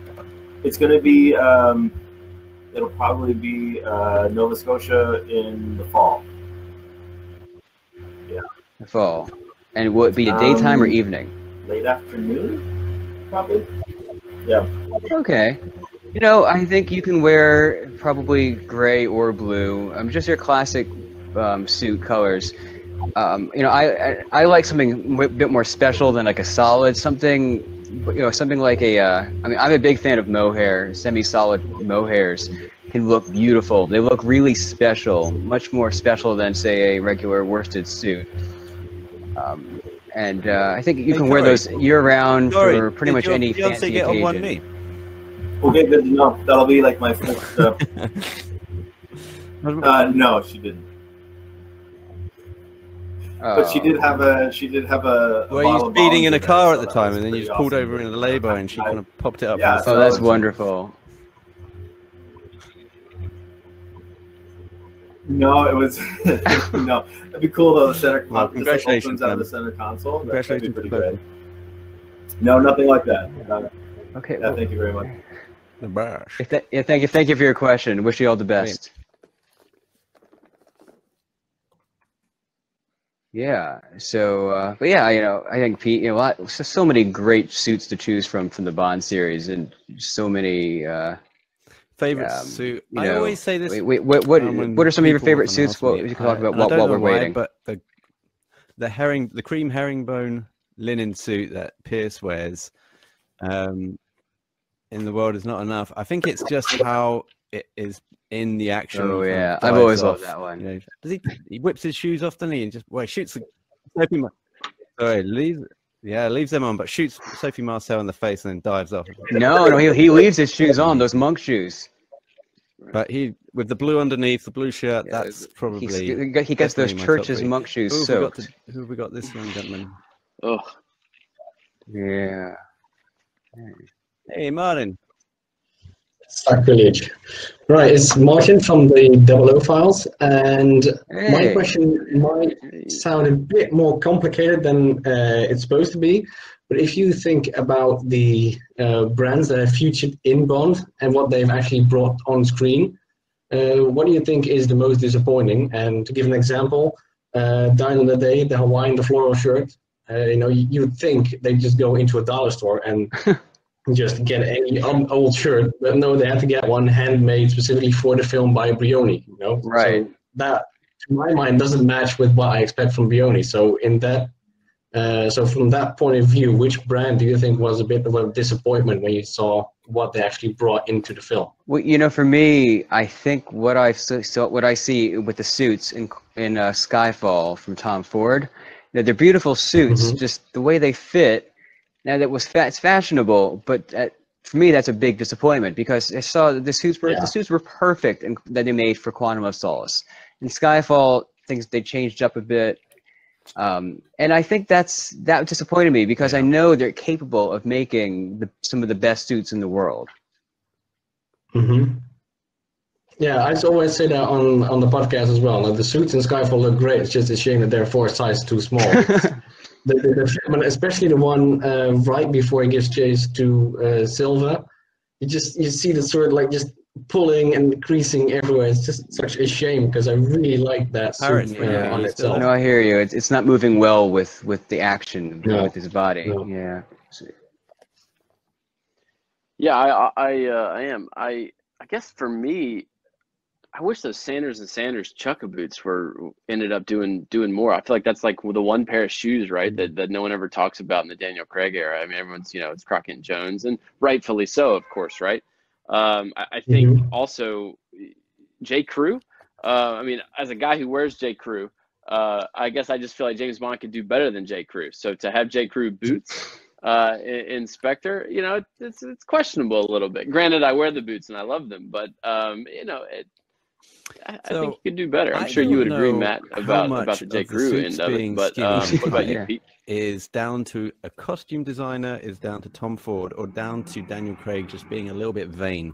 It's going to be. It'll probably be Nova Scotia in the fall. Yeah. The fall. And will it be a daytime or evening? Late afternoon, probably. Yeah. Okay. You know, I think you can wear probably gray or blue. Just your classic suit colors. You know, I like something a bit more special than like a solid something. You know, something like a. I mean, I'm a big fan of mohair. Semi-solid mohairs can look beautiful. They look really special, much more special than say a regular worsted suit. I think you can wear those year-round for pretty much any fancy get occasion. On one knee? Okay, good to know. That'll be like my first. No, she didn't. But she did have a. Were you speeding in a car at the time, and then you just pulled over in a lay-by, and she kind of popped it up? Yeah, oh, that's wonderful. No, it was no. It'd be cool though. The center Well, console just opens out of the man. center console. Congratulations That'd be to pretty both. good. No, nothing like that. Okay. Yeah, thank you very much. The bash. Yeah, thank you for your question. Wish you all the best. Yeah. So, but yeah, you know, I think Pete, you know, so many great suits to choose from the Bond series, and so many. Favorite suit? You I know, always say this. What are some of your favorite suits? What you can talk about while we're waiting. But the cream herringbone linen suit that Pierce wears, in the world is not enough. I think it's just how it is in the action. Oh yeah, I've always loved that one. You know, does he whips his shoes off, doesn't he? And just shoots Sophie. Sorry, leaves them on, but shoots Sophie Marceau in the face and then dives off. No, he leaves his shoes on, those monk shoes. But he, with the blue underneath, the blue shirt, that's probably he gets those church's monk shoes soaked. Who have we got this young gentleman? Oh, yeah. Hey, Martin. Sacrilege. Right, it's Martin from the 00 Files, and my question might sound a bit more complicated than it's supposed to be, but if you think about the brands that have featured in Bond and what they've actually brought on screen, what do you think is the most disappointing? And to give an example, Dine on the Day, the Hawaiian, the floral shirt, you know, you would think they just go into a dollar store and just get any old shirt, but no, they had to get one handmade specifically for the film by Brioni. You know, right? So that, to my mind, doesn't match with what I expect from Brioni. So in that, so from that point of view, which brand do you think was a bit of a disappointment when you saw what they actually brought into the film? Well, you know, for me, I think what I see with the suits in Skyfall from Tom Ford, you know, they're beautiful suits, just the way they fit. Now it's fashionable, but for me that's a big disappointment because I saw the suits were perfect and that they made for Quantum of Solace. In Skyfall, things they changed up a bit, and I think that disappointed me because I know they're capable of making some of the best suits in the world. Yeah, I always say that on the podcast as well. Now, the suits in Skyfall look great. It's just a shame that they're 4 sizes too small. Especially the one right before he gives chase to Silva, you see the sword like just pulling and creasing everywhere. It's just such a shame because I really like that suit on itself. No, I hear you. It's not moving well with the action with his body. No. Yeah. Yeah, I am. I guess for me, I wish those Sanders and Sanders Chukka boots ended up doing more. I feel like that's like the one pair of shoes, right, that no one ever talks about in the Daniel Craig era. I mean, everyone's, you know, it's Crockett and Jones, and rightfully so, of course, right? I think also J. Crew. I mean, as a guy who wears J. Crew, I guess I just feel like James Bond could do better than J. Crew. So to have J. Crew boots in Spectre, you know, it's questionable a little bit. Granted, I wear the boots and I love them, but you know, I think you could do better. I'm sure you would agree, Matt, about the J. Crew end of it. But what about you, Pete? Is down to a costume designer, is down to Tom Ford, or down to Daniel Craig just being a little bit vain.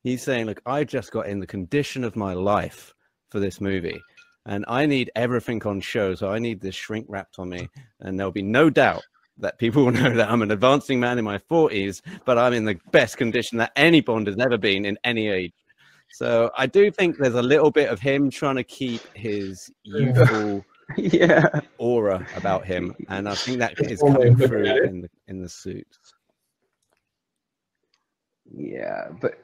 He's saying, look, I just got in the condition of my life for this movie. And I need everything on show, so I need this shrink wrapped on me, and there'll be no doubt that people will know that I'm an advancing man in my 40s, but I'm in the best condition that any Bond has ever been in any age. So I do think there's a little bit of him trying to keep his youthful aura about him, and I think that is coming through in the suit. Yeah, but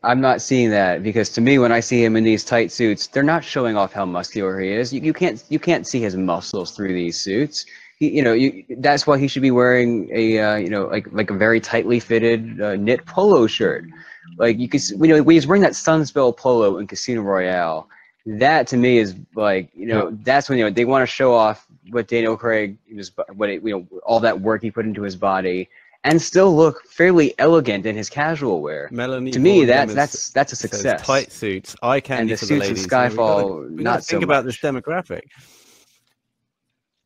I'm not seeing that, because to me, when I see him in these tight suits, they're not showing off how muscular he is. You can't see his muscles through these suits. That's why he should be wearing a like a very tightly fitted knit polo shirt. Like you can, when he's wearing that Sunspell polo in Casino Royale, that to me is like, that's when they want to show off what Daniel Craig, all that work he put into his body, and still look fairly elegant in his casual wear. Melanie, to me, that's a success. Tight suits, eye candy and the for suits the ladies. in Skyfall, we gotta not think so about much. this demographic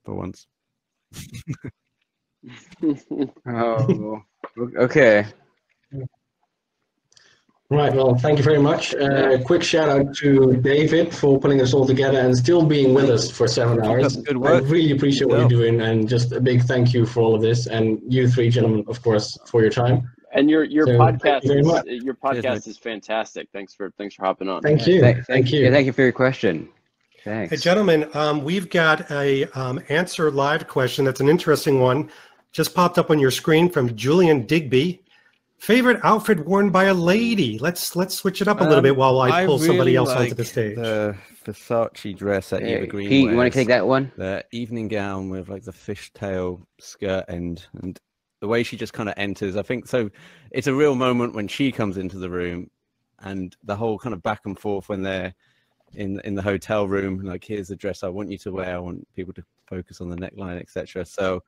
for once. Oh, okay. Right, well, thank you very much. Quick shout out to David for putting this all together and still being with us for 7 hours. Good work. I really appreciate what you're doing, and just a big thank you for all of this, and you three gentlemen, of course, for your time. And your So, podcast thank you very much. your podcast is fantastic. Thanks for hopping on. Thank you. Thank you. Thank you for your question. Thanks. Hey, gentlemen, we've got a answer live question. That's an interesting one. Just popped up on your screen from Julian Digby. Favorite outfit worn by a lady? Let's switch it up a little bit while I pull somebody else onto the stage. The Versace dress that Eva Green Pete, wears. you want to take that one? The evening gown with like the fishtail skirt and the way she just kind of enters. I think so. It's a real moment when she comes into the room, and the whole kind of back and forth when they're in the hotel room. Like, here's the dress I want you to wear. I want people to focus on the neckline, etc. So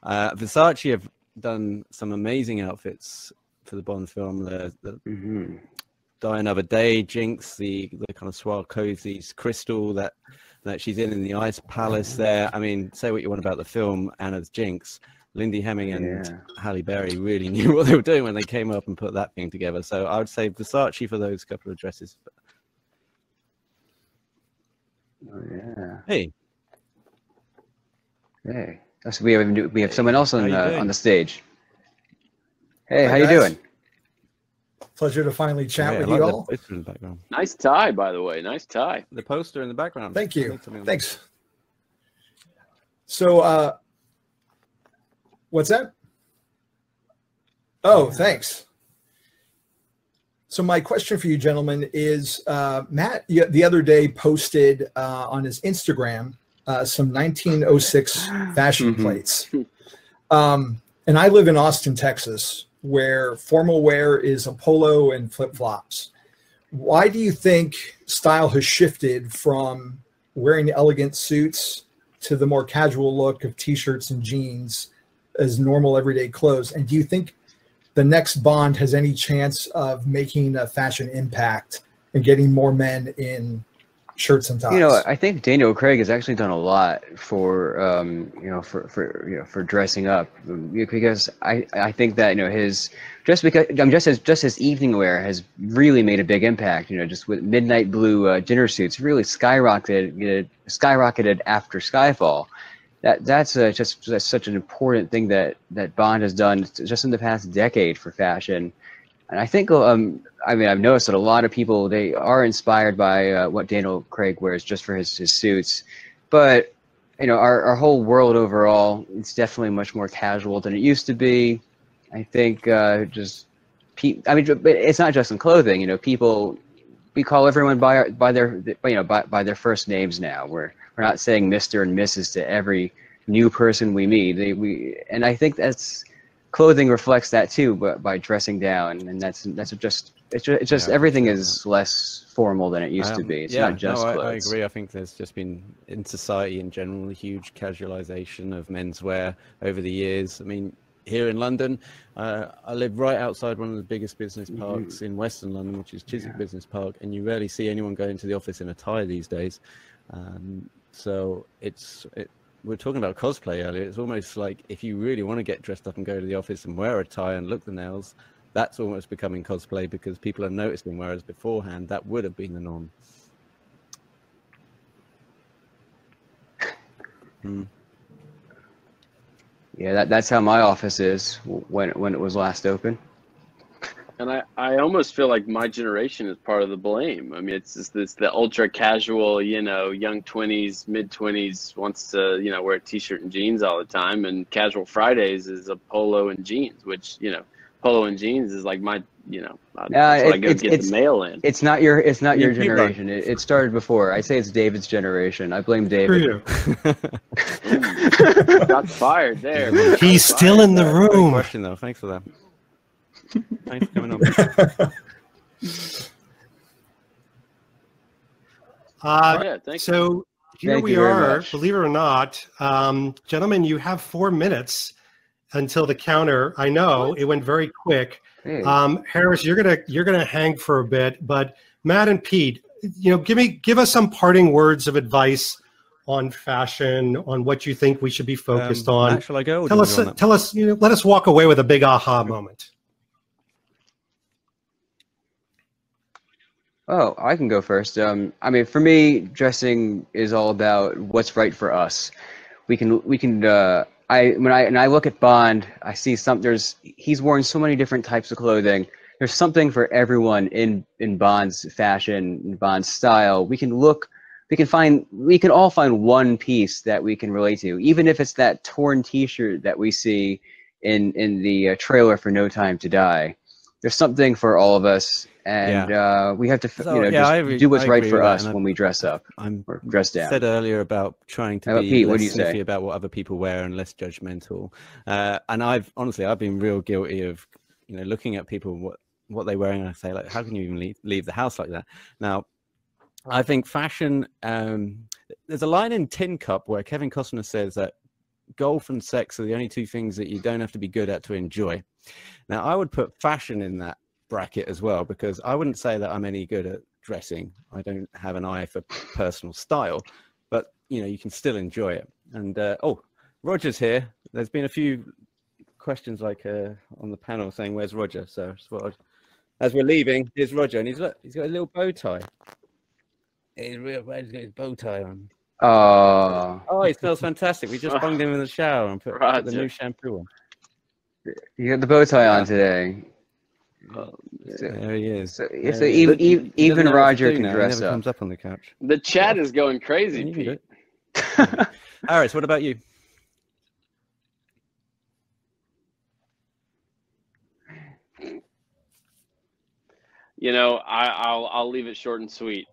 Versace have done some amazing outfits for the Bond film. The Die Another Day, Jinx, the kind of Swell Cozies, Crystal that she's in the Ice Palace there. I mean, say what you want about the film, Anna's Jinx. Lindy Hemming and Halle Berry really knew what they were doing when they came up and put that thing together. So I would say Versace for those couple of dresses. Oh yeah. Hey. So we have someone else on the stage. Hey, how you guys. doing? Pleasure to finally chat with you all. Nice tie, by the way. Nice tie. The poster in the background. Thank you. Thanks. So, what's that? Oh, thanks. So my question for you gentlemen is, Matt the other day posted on his Instagram some 1906 fashion plates. And I live in Austin, Texas, where formal wear is a polo and flip-flops. Why do you think style has shifted from wearing elegant suits to the more casual look of t-shirts and jeans as normal everyday clothes? And do you think the next Bond has any chance of making a fashion impact and getting more men in shirts and ties? I think Daniel Craig has actually done a lot for for dressing up, because I think that his his evening wear has really made a big impact. Just with midnight blue dinner suits, really skyrocketed after Skyfall. That's such an important thing that Bond has done just in the past decade for fashion. And I think, I've noticed that a lot of people, they are inspired by what Daniel Craig wears just for his suits. But, our whole world overall, it's definitely much more casual than it used to be. I think but it's not just in clothing. People, we call everyone by their first names now. We're not saying Mr. and Mrs. to every new person we meet. And I think clothing reflects that too, but by dressing down, and it's just everything is less formal than it used to be. It's not just clothes. I agree. I think there's just been, in society in general, a huge casualization of menswear over the years. I mean, here in London, I live right outside one of the biggest business parks in Western London, which is Chiswick Business Park, and you rarely see anyone go into the office in a tie these days. So we were talking about cosplay earlier. It's almost like if you really want to get dressed up and go to the office and wear a tie and look the nails, that's almost becoming cosplay, because people are noticing, whereas beforehand that would have been the norm. Yeah, that's how my office is when it was last open. And I almost feel like my generation is part of the blame. I mean, it's just the ultra casual, you know, young 20s, mid 20s wants to, you know, wear a t-shirt and jeans all the time. And casual Fridays is a polo and jeans, which, you know, polo and jeans is like my, you know, that's what I go get the mail in. It's not your generation. It started before. I say it's David's generation. I blame David. Got fired there. He's still in the room. Great question though. Thanks for that. Thanks for coming on. So here we are, believe it or not. Gentlemen, you have 4 minutes until the counter. I know it went very quick. Hey. Harris, you're gonna hang for a bit, but Matt and Pete, you know, give us some parting words of advice on fashion, on what you think we should be focused on. Matt, shall I go? Tell us, you know, let us walk away with a big aha moment. Oh, I can go first. I mean, for me, dressing is all about what's right for us. When I look at Bond, I see he's worn so many different types of clothing. There's something for everyone in Bond's fashion, in Bond's style. We can all find one piece that we can relate to, even if it's that torn T-shirt that we see in the trailer for No Time to Die. There's something for all of us, and we have to do what's right for us when we dress up or dress down. I said earlier about trying to be less sniffy about what other people wear and less judgmental. And I've been real guilty of, you know, looking at people what they're wearing, and I say, like, how can you even leave the house like that? Now, I think fashion. There's a line in Tin Cup where Kevin Costner says that golf and sex are the only two things that you don't have to be good at to enjoy. Now, I would put fashion in that bracket as well, because I wouldn't say that I'm any good at dressing. I don't have an eye for personal style, but, you know, you can still enjoy it. And oh, Roger's here. There's been a few questions like on the panel saying, "Where's Roger?" So as we're leaving, here's Roger, and he's got a little bow tie. He's got his bow tie on. Oh, he smells fantastic. We just bunged him in the shower and put the new shampoo on. You got the bow tie on today. There he is. So even Roger can dress up. Comes up on the couch. The chat is going crazy, Pete. Harris, what about you? You know, I'll leave it short and sweet.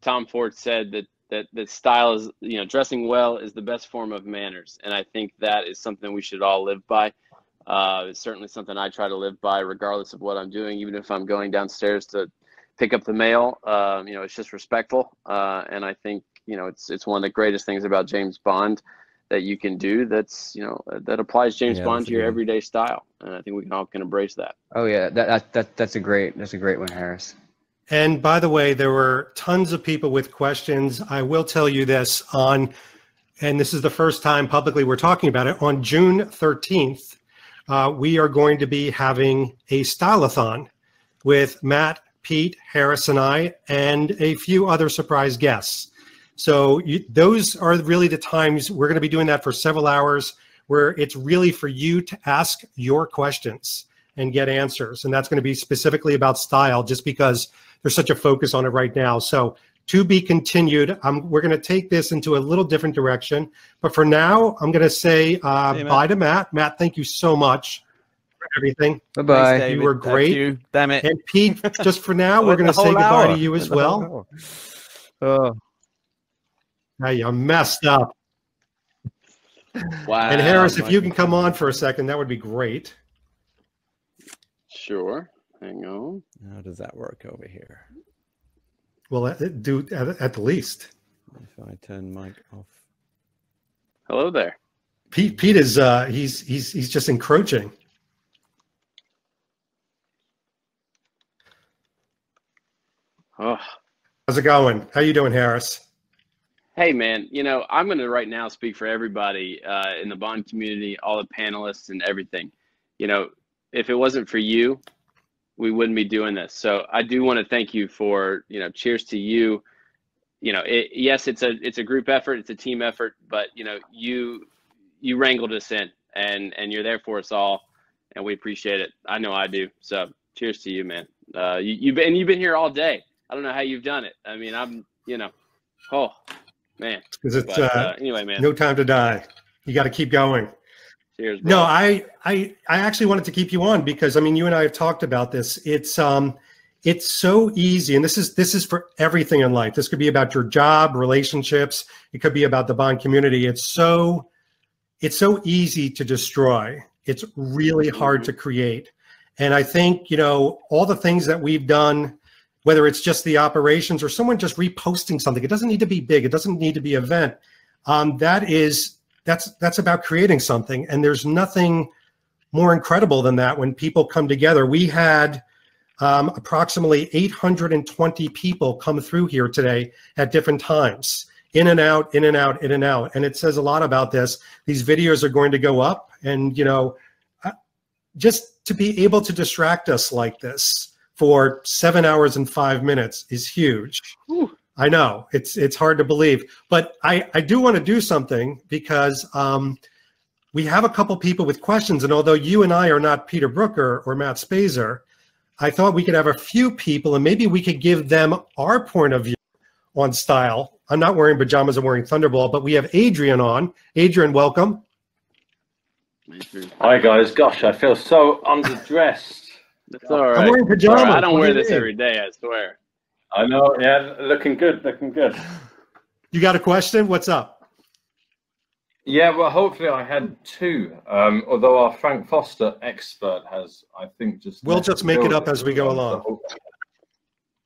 Tom Ford said that style is, you know, dressing well is the best form of manners, and I think that is something we should all live by. It's certainly something I try to live by, regardless of what I'm doing. Even if I'm going downstairs to pick up the mail, you know, it's just respectful. And I think, you know, it's one of the greatest things about James Bond that you can do. That's, you know, that applies James Bond to your everyday style, and I think we all can embrace that. Oh yeah, that's a great one, Harris. And by the way, there were tons of people with questions. I will tell you this and this is the first time publicly we're talking about it. On June 13th, we are going to be having a style-a-thon with Matt, Pete, Harris, and I, and a few other surprise guests. So those are really the times we're going to be doing that for several hours, where it's really for you to ask your questions and get answers. And that's going to be specifically about style, just because there's such a focus on it right now. So to be continued. We're going to take this into a little different direction. But for now, I'm going to say bye to Matt. Matt, thank you so much for everything. Bye-bye. You were great. You. Damn it. And Pete, just for now, we're going to say goodbye to you as well. Oh. Now you messed up. Wow. And Harris, if you can come on for a second, that would be great. Sure. Hang on. How does that work over here? Well, do at the least. If I turn mic off. Hello there. Pete is he's just encroaching. Oh. How's it going? How you doing, Harris? Hey, man, you know, I'm going to right now speak for everybody in the Bond community, all the panelists and everything. You know, if it wasn't for you, we wouldn't be doing this. So I do want to thank you for, you know, cheers to you you know, yes, it's a group effort, it's a team effort, but you know, you wrangled us in, and you're there for us all, and we appreciate it. I know I do. So cheers to you, man. You've been here all day. I don't know how you've done it. I mean, oh man. Because it's anyway, man. No time to die. You got to keep going. Cheers, bro. No, I actually wanted to keep you on because I mean, you and I have talked about this. It's so easy, and this is for everything in life. This could be about your job, relationships. It could be about the Bond community. It's so easy to destroy. It's really hard to create. And I think, you know, all the things that we've done, whether it's just the operations or someone just reposting something, it doesn't need to be big. It doesn't need to be an event. That's about creating something. And there's nothing more incredible than that when people come together. We had approximately 820 people come through here today at different times, in and out, in and out, in and out. And it says a lot about this. These videos are going to go up, and, you know, just to be able to distract us like this for 7 hours and 5 minutes is huge. Whew. I know it's hard to believe, but I do want to do something because we have a couple people with questions. And although you and I are not Peter Brooker or Matt Spazer, I thought we could have a few people and maybe we could give them our point of view on style. I'm not wearing pajamas, I'm wearing Thunderball, but we have Adrian on. Adrian, welcome. Hi guys, gosh, I feel so underdressed. That's all right. I'm wearing pajamas. Right. I don't wear this every day, I swear. I know, yeah, looking good, looking good. You got a question? What's up? Yeah, well, hopefully I had two, although our Frank Foster expert has, I think, just... We'll just make it up as we go along.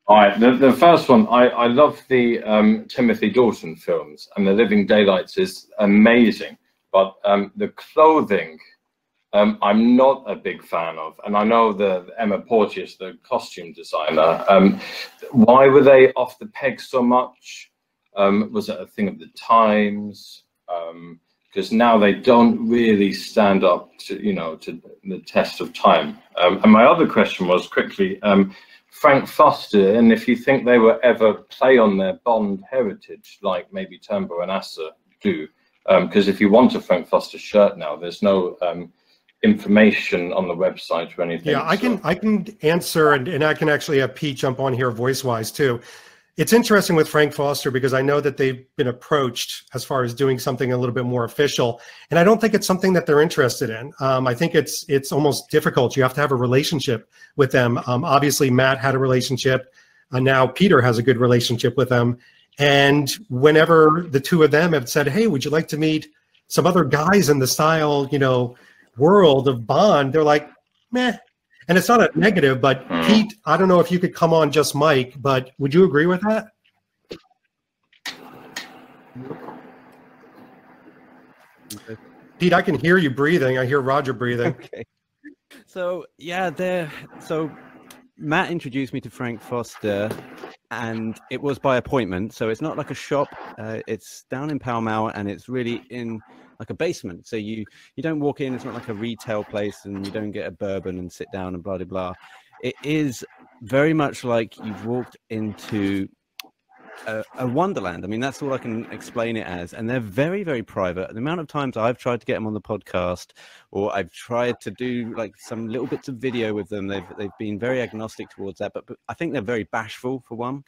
All right, the first one, I love the Timothy Dalton films, and The Living Daylights is amazing, but the clothing, I'm not a big fan of, and I know the Emma Porteous, the costume designer, why were they off the peg so much? Was it a thing of the times? Because now they don't really stand up to, you know, to the test of time. And my other question was quickly, Frank Foster, and if you think they will ever play on their Bond heritage, like maybe Turnbow and Asser do, because if you want a Frank Foster shirt now, there's no information on the website or anything. Yeah, I can answer, and I can actually have Pete jump on here voice-wise too. It's interesting with Frank Foster because I know that they've been approached as far as doing something a little bit more official, and I don't think it's something that they're interested in. I think it's almost difficult. You have to have a relationship with them. Obviously, Matt had a relationship, and now Peter has a good relationship with them. And whenever the two of them have said, "Hey, would you like to meet some other guys in the style, you know, world of Bond?" They're like, meh. And it's not a negative, but Pete, I don't know if you could come on just Mike, but would you agree with that? Pete, I can hear you breathing. I hear Roger breathing. Okay. So yeah, so Matt introduced me to Frank Foster, and it was by appointment. So it's not like a shop. It's down in Pall Mall, and it's really in like a basement. So you don't walk in. It's not like a retail place, and you don't get a bourbon and sit down and blah blah blah. It is very much like you've walked into a wonderland. I mean, that's all I can explain it as. And they're very, very private. The amount of times I've tried to get them on the podcast, or I've tried to do like some little bits of video with them, they've been very agnostic towards that. But I think they're very bashful, for one.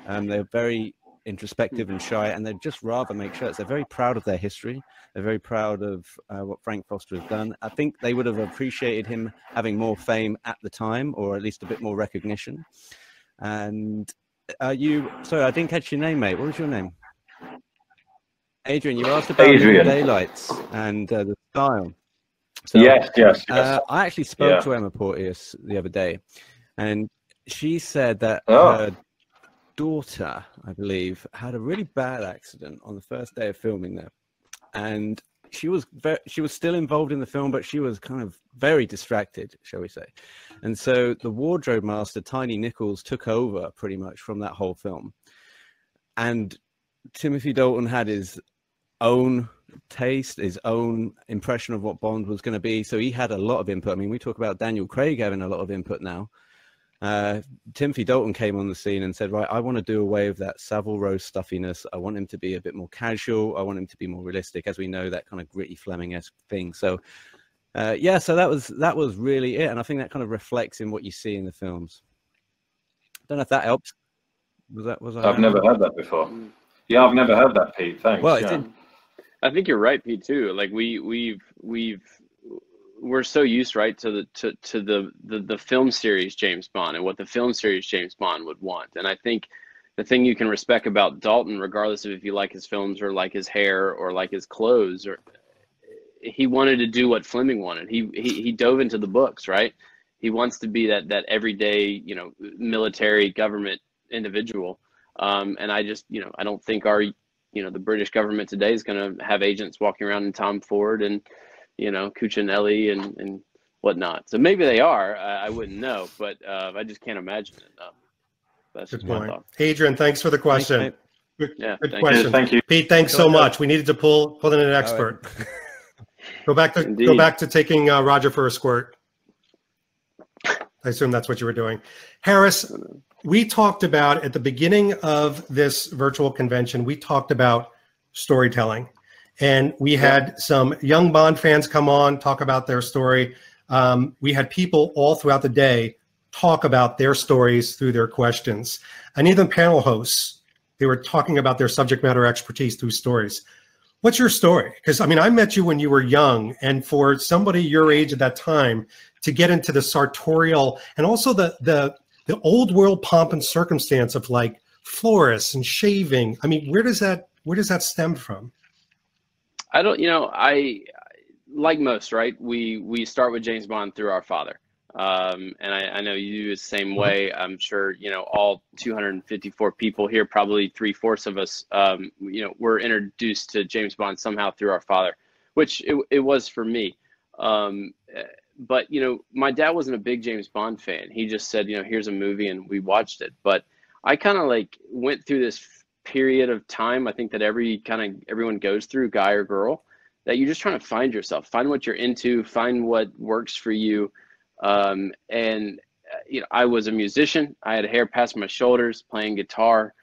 They're very introspective and shy, and they'd just rather make shirts. They're very proud of their history. They're very proud of what Frank Foster has done. I think they would have appreciated him having more fame at the time, or at least a bit more recognition. And sorry, I didn't catch your name, mate. What was your name? Adrian, you asked about Living Daylights and the style. So, yes. I actually spoke to Emma Porteous the other day, and she said that her daughter, I believe, had a really bad accident on the first day of filming there, and she was still involved in the film, but she was kind of very distracted, shall we say. And so the wardrobe master, Tiny Nichols, took over pretty much from that whole film. And Timothy Dalton had his own taste, his own impression of what Bond was going to be. So he had a lot of input. I mean, we talk about Daniel Craig having a lot of input now. Timothy Dalton came on the scene and said, right, I want to do away with that Savile Row stuffiness. I want him to be a bit more casual. I want him to be more realistic, as we know, that kind of gritty Fleming-esque thing. So yeah, so that was really it, and I think that kind of reflects in what you see in the films. Don't know if that helps. Was I I've never heard that before. Yeah, I've never heard that, Pete. Thanks. Well, yeah. I think you're right, Pete, too. Like we're so used, right, to the film series James Bond and what the film series James Bond would want. And I think the thing you can respect about Dalton, regardless of if you like his films or like his hair or like his clothes, or he wanted to do what Fleming wanted. He dove into the books, right? He wants to be that everyday, you know, military government individual. And I just, you know, I don't think our, you know, the British government today is going to have agents walking around in Tom Ford and, you know, Cuccinelli and whatnot. So maybe they are. I wouldn't know, but I just can't imagine it. That's Good just my point. thought. Adrian, thanks for the question. Thanks, yeah, good thank question. you. Thank you. Pete, thanks so much. We needed to pull in an expert. Go back to taking Roger for a squirt. I assume that's what you were doing. Harris, we talked about at the beginning of this virtual convention, we talked about storytelling. And we had some young Bond fans come on, talk about their story. We had people all throughout the day talk about their stories through their questions. And even panel hosts, they were talking about their subject matter expertise through stories. What's your story? Because, I mean, I met you when you were young. And for somebody your age at that time to get into the sartorial and also the old world pomp and circumstance of like florists and shaving. I mean, where does that stem from? I don't, you know, I, like most, right? We start with James Bond through our father. And I know you do the same way. I'm sure, you know, all 254 people here, probably 3/4 of us, you know, were introduced to James Bond somehow through our father, which it was for me. But, you know, my dad wasn't a big James Bond fan. He just said, you know, here's a movie, and we watched it. But I kind of like went through this period of time, I think that everyone goes through, guy or girl, that you're just trying to find yourself, find what you're into, find what works for you. You know, I was a musician. I had hair past my shoulders, playing guitar.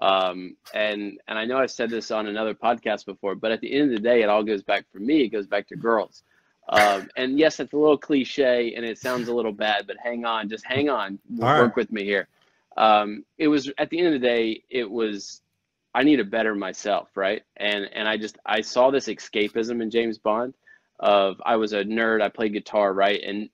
And I know I've said this on another podcast before, but at the end of the day, it all goes back, for me, it goes back to girls. And yes, it's a little cliche and it sounds a little bad, but hang on, just hang on, work with me here. It was, at the end of the day, it was, I need to better myself, right? And I saw this escapism in James Bond of, I was a nerd, I played guitar, right? And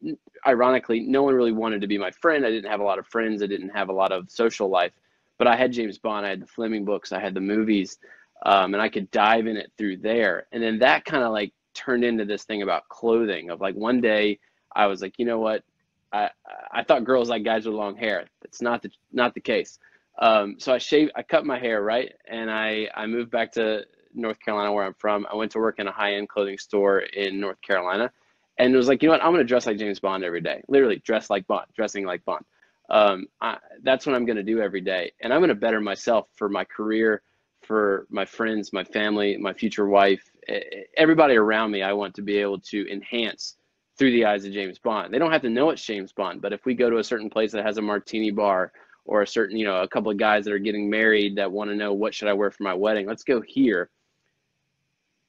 ironically, no one really wanted to be my friend. I didn't have a lot of friends. I didn't have a lot of social life, but I had James Bond, I had the Fleming books, I had the movies, and I could dive in it through there. And then that kind of like turned into this thing about clothing of like, one day I was like, you know what? I thought girls like guys with long hair. That's not the case. So I cut my hair, right? And I moved back to North Carolina, where I'm from. I went to work in a high-end clothing store in North Carolina, and it was like, you know what? I'm going to dress like James Bond every day. Literally dressing like Bond. That's what I'm going to do every day. And I'm going to better myself for my career, for my friends, my family, my future wife, everybody around me. I want to be able to enhance through the eyes of James Bond. They don't have to know it's James Bond, but if we go to a certain place that has a martini bar, or a certain, you know, a couple of guys that are getting married that want to know, what should I wear for my wedding? Let's go here.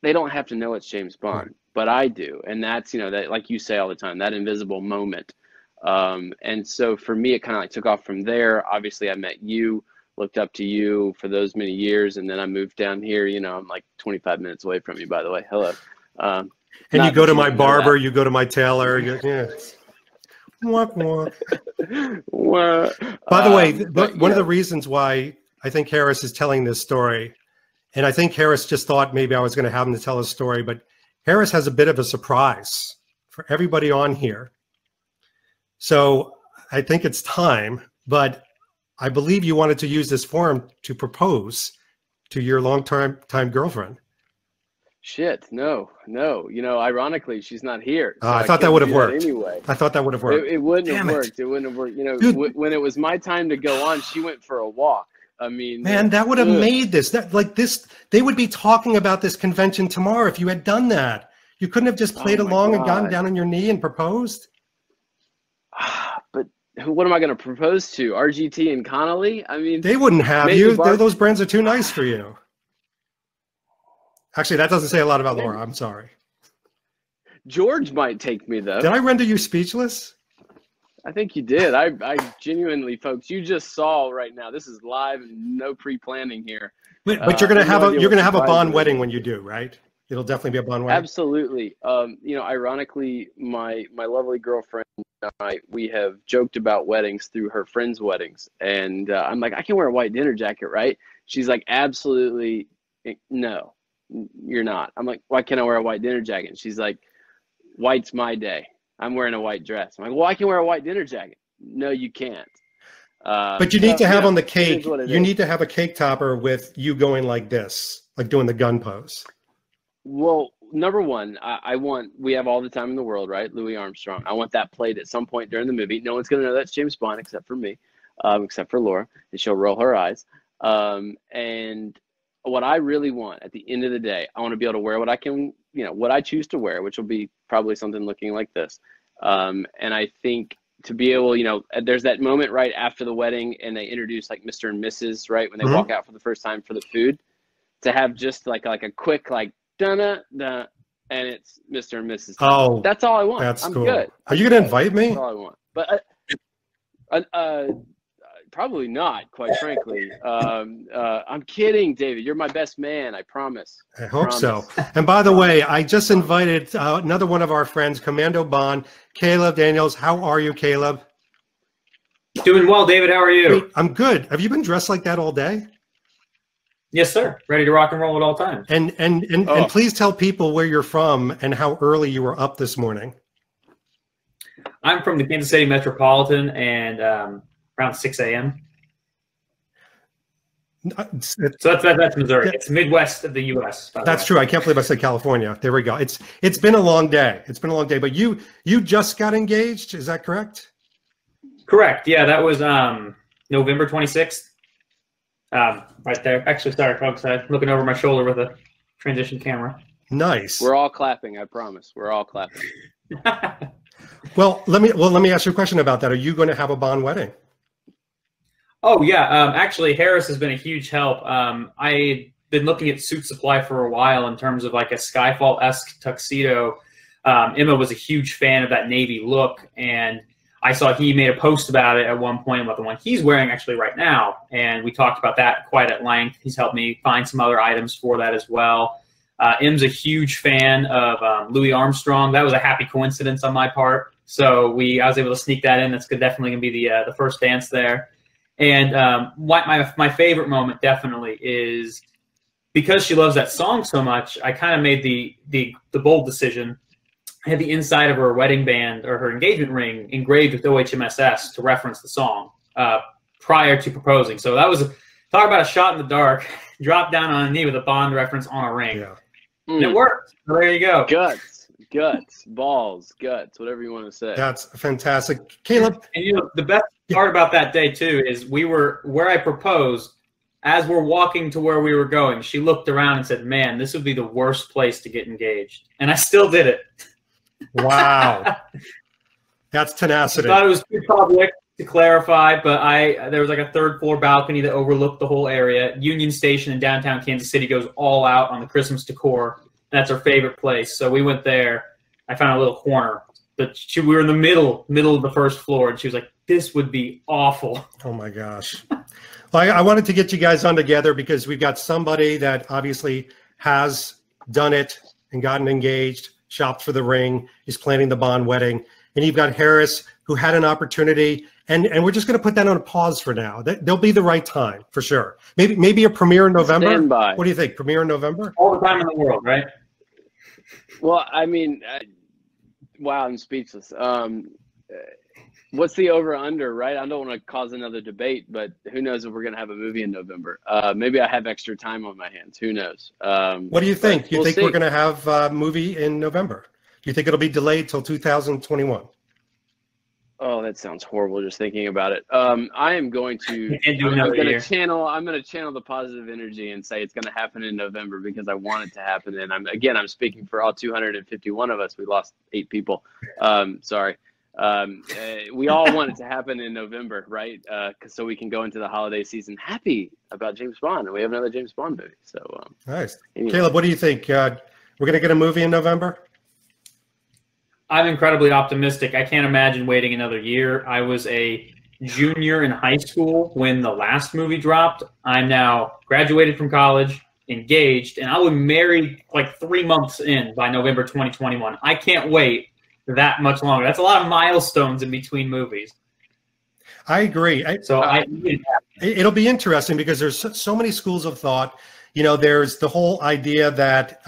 They don't have to know it's James Bond, but I do. And that's, you know, that, like you say all the time, that invisible moment. And so for me, it kind of like took off from there. Obviously I met you, looked up to you for those many years. And then I moved down here, you know, I'm like 25 minutes away from you, by the way. Hello. And you go to my barber, you go to my tailor. Yeah. Walk. By the way, one of the reasons why I think Harris is telling this story, and I think Harris just thought maybe I was going to have him to tell his story, but Harris has a bit of a surprise for everybody on here. So I think it's time, but I believe you wanted to use this forum to propose to your long-time girlfriend. Shit, no. You know, ironically, she's not here. So I thought that would have worked. Anyway, I thought that would have worked. It wouldn't have worked. It wouldn't have worked. You know, when it was my time to go on, she went for a walk. I mean, man, that would have made this. They would be talking about this convention tomorrow if you had done that. You couldn't have just played along and gotten down on your knee and proposed. But What am I going to propose to? RGT and Connolly? I mean, they wouldn't have you. Those brands are too nice for you. Actually, that doesn't say a lot about Laura. I'm sorry. George might take me, though. Did I render you speechless? I think you did. I genuinely, folks, you just saw right now. This is live and no pre-planning here. But you're gonna have a Bond wedding when you do, right? It'll definitely be a Bond wedding. Absolutely. You know, ironically, my lovely girlfriend and I, we have joked about weddings through her friends' weddings, and I'm like, I can wear a white dinner jacket, right? She's like, absolutely no, you're not. I'm like, why can't I wear a white dinner jacket? And she's like, white's my day. I'm wearing a white dress. I'm like, well, I can wear a white dinner jacket. No, you can't. But you need to have on the cake, you need to have a cake topper with you going like this, like doing the gun pose. Well, number one, we have all the time in the world, right? Louis Armstrong. I want that played at some point during the movie. No one's going to know that's James Bond except for me, except for Laura, and she'll roll her eyes. And what I really want at the end of the day, I want to be able to wear what I can, you know, what I choose to wear, which will be probably something looking like this. And I think to be able, you know, there's that moment right after the wedding and they introduce like Mr. and Mrs., right? When they walk out for the first time for the food, to have just like a quick, like, da-na-da, and it's Mr. and Mrs. Oh, that's all I want. That's I'm cool. good. Are you going to invite me? That's all I want. But probably not, quite frankly. I'm kidding, David. You're my best man. I promise. I hope so. And by the way, I just invited another one of our friends, Commando Bond, Caleb Daniels. How are you, Caleb? Doing well, David. How are you? Wait, I'm good. Have you been dressed like that all day? Yes, sir. Ready to rock and roll at all times. And please tell people where you're from and how early you were up this morning. I'm from the Kansas City metropolitan, and around 6 a.m. So that's Missouri. It's Midwest of the U.S. That's true. I can't believe I said California. There we go. It's been a long day. It's been a long day. But you just got engaged. Is that correct? Correct. Yeah, that was November 26th. Right there. Actually, sorry, folks. I'm looking over my shoulder with a transition camera. Nice. We're all clapping. I promise. We're all clapping. Well, let me ask you a question about that. Are you going to have a Bond wedding? Oh yeah. Actually, Harris has been a huge help. I've been looking at suit supply for a while in terms of like a Skyfall-esque tuxedo. Emma was a huge fan of that navy look, and I saw he made a post about it at one point about the one he's wearing actually right now, and we talked about that quite at length. He's helped me find some other items for that as well. M's a huge fan of Louis Armstrong. That was a happy coincidence on my part. So I was able to sneak that in. That's definitely going to be the first dance there. And my favorite moment definitely is because she loves that song so much, I kind of made the bold decision. I had the inside of her wedding band or her engagement ring engraved with OHMSS to reference the song prior to proposing. So that was, talk about a shot in the dark, drop down on a knee with a Bond reference on a ring. Yeah. And it worked. So there you go. Guts, balls, guts, whatever you want to say. That's fantastic. Caleb. And you know, the best part about that day too is we were where I proposed. As we're walking to where we were going, she looked around and said, "Man, this would be the worst place to get engaged." And I still did it. Wow. That's tenacity. I thought it was too public to clarify, but there was like a third floor balcony that overlooked the whole area. Union Station in downtown Kansas City goes all out on the Christmas decor. That's our favorite place. So we went there. I found a little corner. But we were in the middle of the first floor, and she was like, "This would be awful." Oh my gosh. Well, I wanted to get you guys on together because we've got somebody that obviously has done it and gotten engaged, shopped for the ring, is planning the Bond wedding. And you've got Harris, who had an opportunity, and we're just going to put that on a pause for now. There'll be the right time for sure. Maybe a premiere in November. Stand by. What do you think? Premiere in November? All the time in the world, right? Well, I mean, wow, I'm speechless. What's the over/under, right? I don't want to cause another debate, but who knows if we're going to have a movie in November? Maybe I have extra time on my hands. Who knows? What do you think? Do you think we're going to have a movie in November? Do you think it'll be delayed till 2021? Oh, that sounds horrible just thinking about it. I am going to channel the positive energy and say it's going to happen in November because I want it to happen. And I'm speaking for all 251 of us. We lost 8 people. Sorry. We all want it to happen in November, right? So we can go into the holiday season happy about James Bond, and we have another James Bond movie. So nice. Anyway. Caleb, what do you think? We're going to get a movie in November? I'm incredibly optimistic. I can't imagine waiting another year. I was a junior in high school when the last movie dropped. I'm now graduated from college, engaged, and I will be married like 3 months in by November 2021. I can't wait that much longer. That's a lot of milestones in between movies. I agree. It'll be interesting because there's so many schools of thought. You know, there's the whole idea that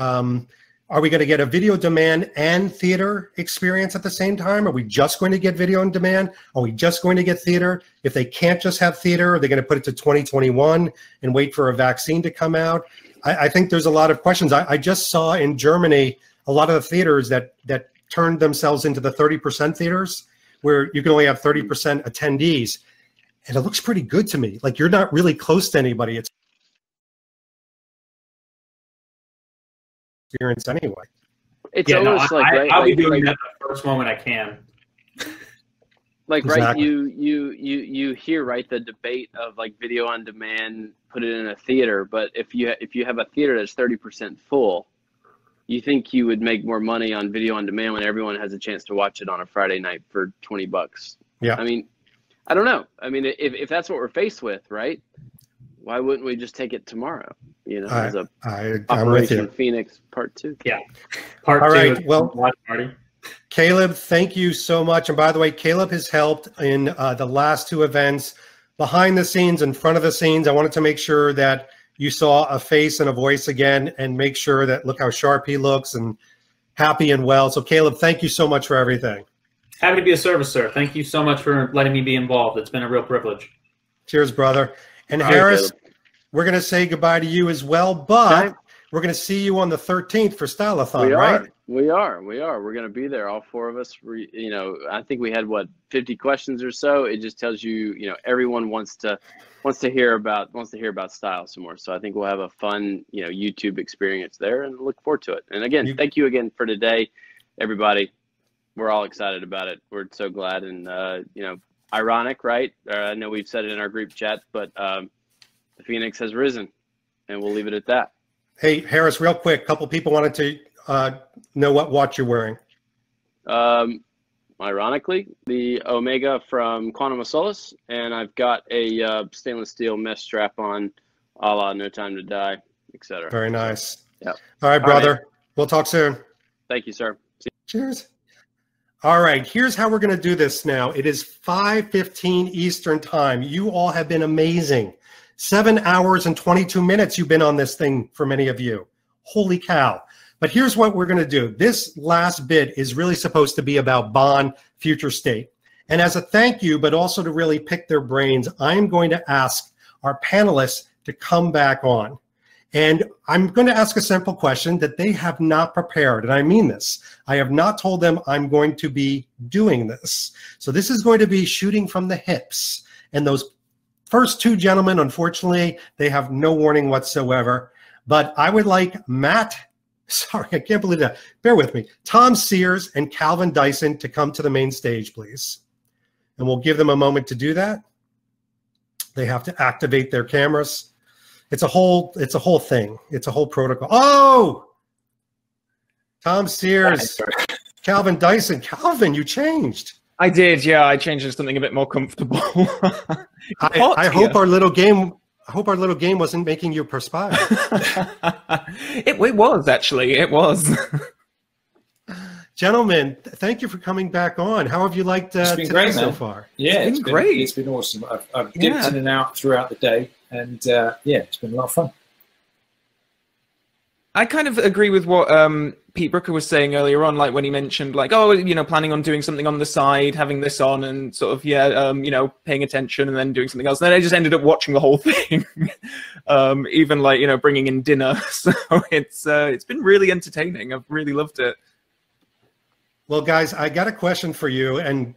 are we going to get a video demand and theater experience at the same time? Are we just going to get video on demand? Are we just going to get theater? If they can't just have theater, are they going to put it to 2021 and wait for a vaccine to come out? I think there's a lot of questions. I just saw in Germany a lot of the theaters that turned themselves into the 30% theaters where you can only have 30% attendees. And it looks pretty good to me. Like you're not really close to anybody. It's experience anyway. It's almost like I'll be doing that the first moment I can. Like exactly. right, you hear right the debate of like video on demand, put it in a theater. But if you have a theater that's 30% full, you think you would make more money on video on demand when everyone has a chance to watch it on a Friday night for $20? Yeah. I mean, I don't know. I mean, if that's what we're faced with, right? Why wouldn't we just take it tomorrow? You know, as a Operation Phoenix Part 2. Yeah. Part 2. All right. Well, watch party. Caleb, thank you so much. And by the way, Caleb has helped in the last 2 events, behind the scenes, in front of the scenes. I wanted to make sure that you saw a face and a voice again and make sure that look how sharp he looks and happy and well. So Caleb, thank you so much for everything. Happy to be of service, sir. Thank you so much for letting me be involved. It's been a real privilege. Cheers, brother. And Harris, we're going to say goodbye to you as well, but we're going to see you on the 13th for Styleathon, right? We are. We're going to be there, all 4 of us. You know, I think we had, what, 50 questions or so. It just tells you, you know, everyone wants to hear about style some more. So I think we'll have a fun, you know, YouTube experience there, and look forward to it. And again, thank you again for today, everybody. We're all excited about it. We're so glad, and you know, ironic, right? I know we've said it in our group chat, but the Phoenix has risen, and we'll leave it at that. Hey, Harris, real quick, a couple people wanted to know what watch you're wearing. Ironically, the Omega from Quantum of Solace, and I've got a stainless steel mesh strap on, a la No Time to Die, etc. Very nice. Yeah. All right, brother. We'll talk soon. Thank you, sir. Cheers. All right, here's how we're going to do this now. It is 5:15 Eastern time. You all have been amazing. 7 hours and 22 minutes you've been on this thing for many of you. Holy cow. But here's what we're going to do. This last bit is really supposed to be about Bond future state. And as a thank you, but also to really pick their brains, I'm going to ask our panelists to come back on. And I'm going to ask a simple question that they have not prepared. And I mean this. I have not told them I'm going to be doing this. So this is going to be shooting from the hips. And those first 2 gentlemen, unfortunately, they have no warning whatsoever. But I would like Matt, sorry, I can't believe that. Bear with me. Tom Sears and Calvin Dyson to come to the main stage, please. And we'll give them a moment to do that. They have to activate their cameras. It's a whole thing. It's a whole protocol. Oh, Tom Sears, Calvin Dyson. Calvin, you changed. I did, yeah. I changed to something a bit more comfortable. I hope our little game. I hope our little game wasn't making you perspire. It was actually. It was. Gentlemen, thank you for coming back on. How have you liked it's been great, so far? Yeah, it's been great. It's been awesome. I've dipped in and out throughout the day, and yeah, it's been a lot of fun. I kind of agree with what Pete Brooker was saying earlier on, like when he mentioned, like, oh, you know, planning on doing something on the side, having this on, and sort of, yeah, you know, paying attention, and then doing something else. And then I just ended up watching the whole thing, even like, you know, bringing in dinner. So it's been really entertaining. I've really loved it. Well, guys, I got a question for you, and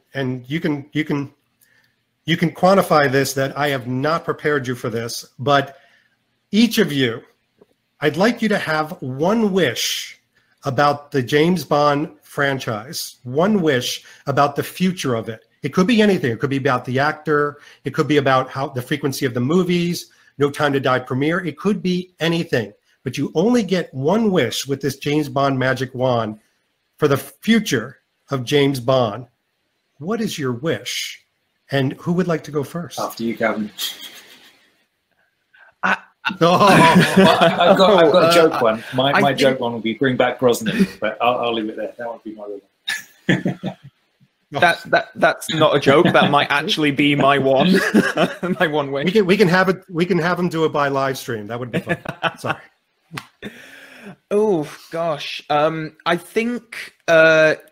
you can quantify this, that I have not prepared you for this, but each of you, I'd like you to have one wish about the James Bond franchise, one wish about the future of it. It could be anything. It could be about the actor. It could be about how the frequency of the movies, No Time to Die premiere. It could be anything. But you only get one wish with this James Bond magic wand for the future of James Bond. What is your wish? And who would like to go first? After you, Calvin. Oh. I've got a joke one. My joke one would be bring back Brosnan, but I'll leave it there. That would be my one. That's not a joke. That might actually be my one. My one wish. We can have it. We can have him do it by live stream. That would be fun. Sorry. Oh gosh. I think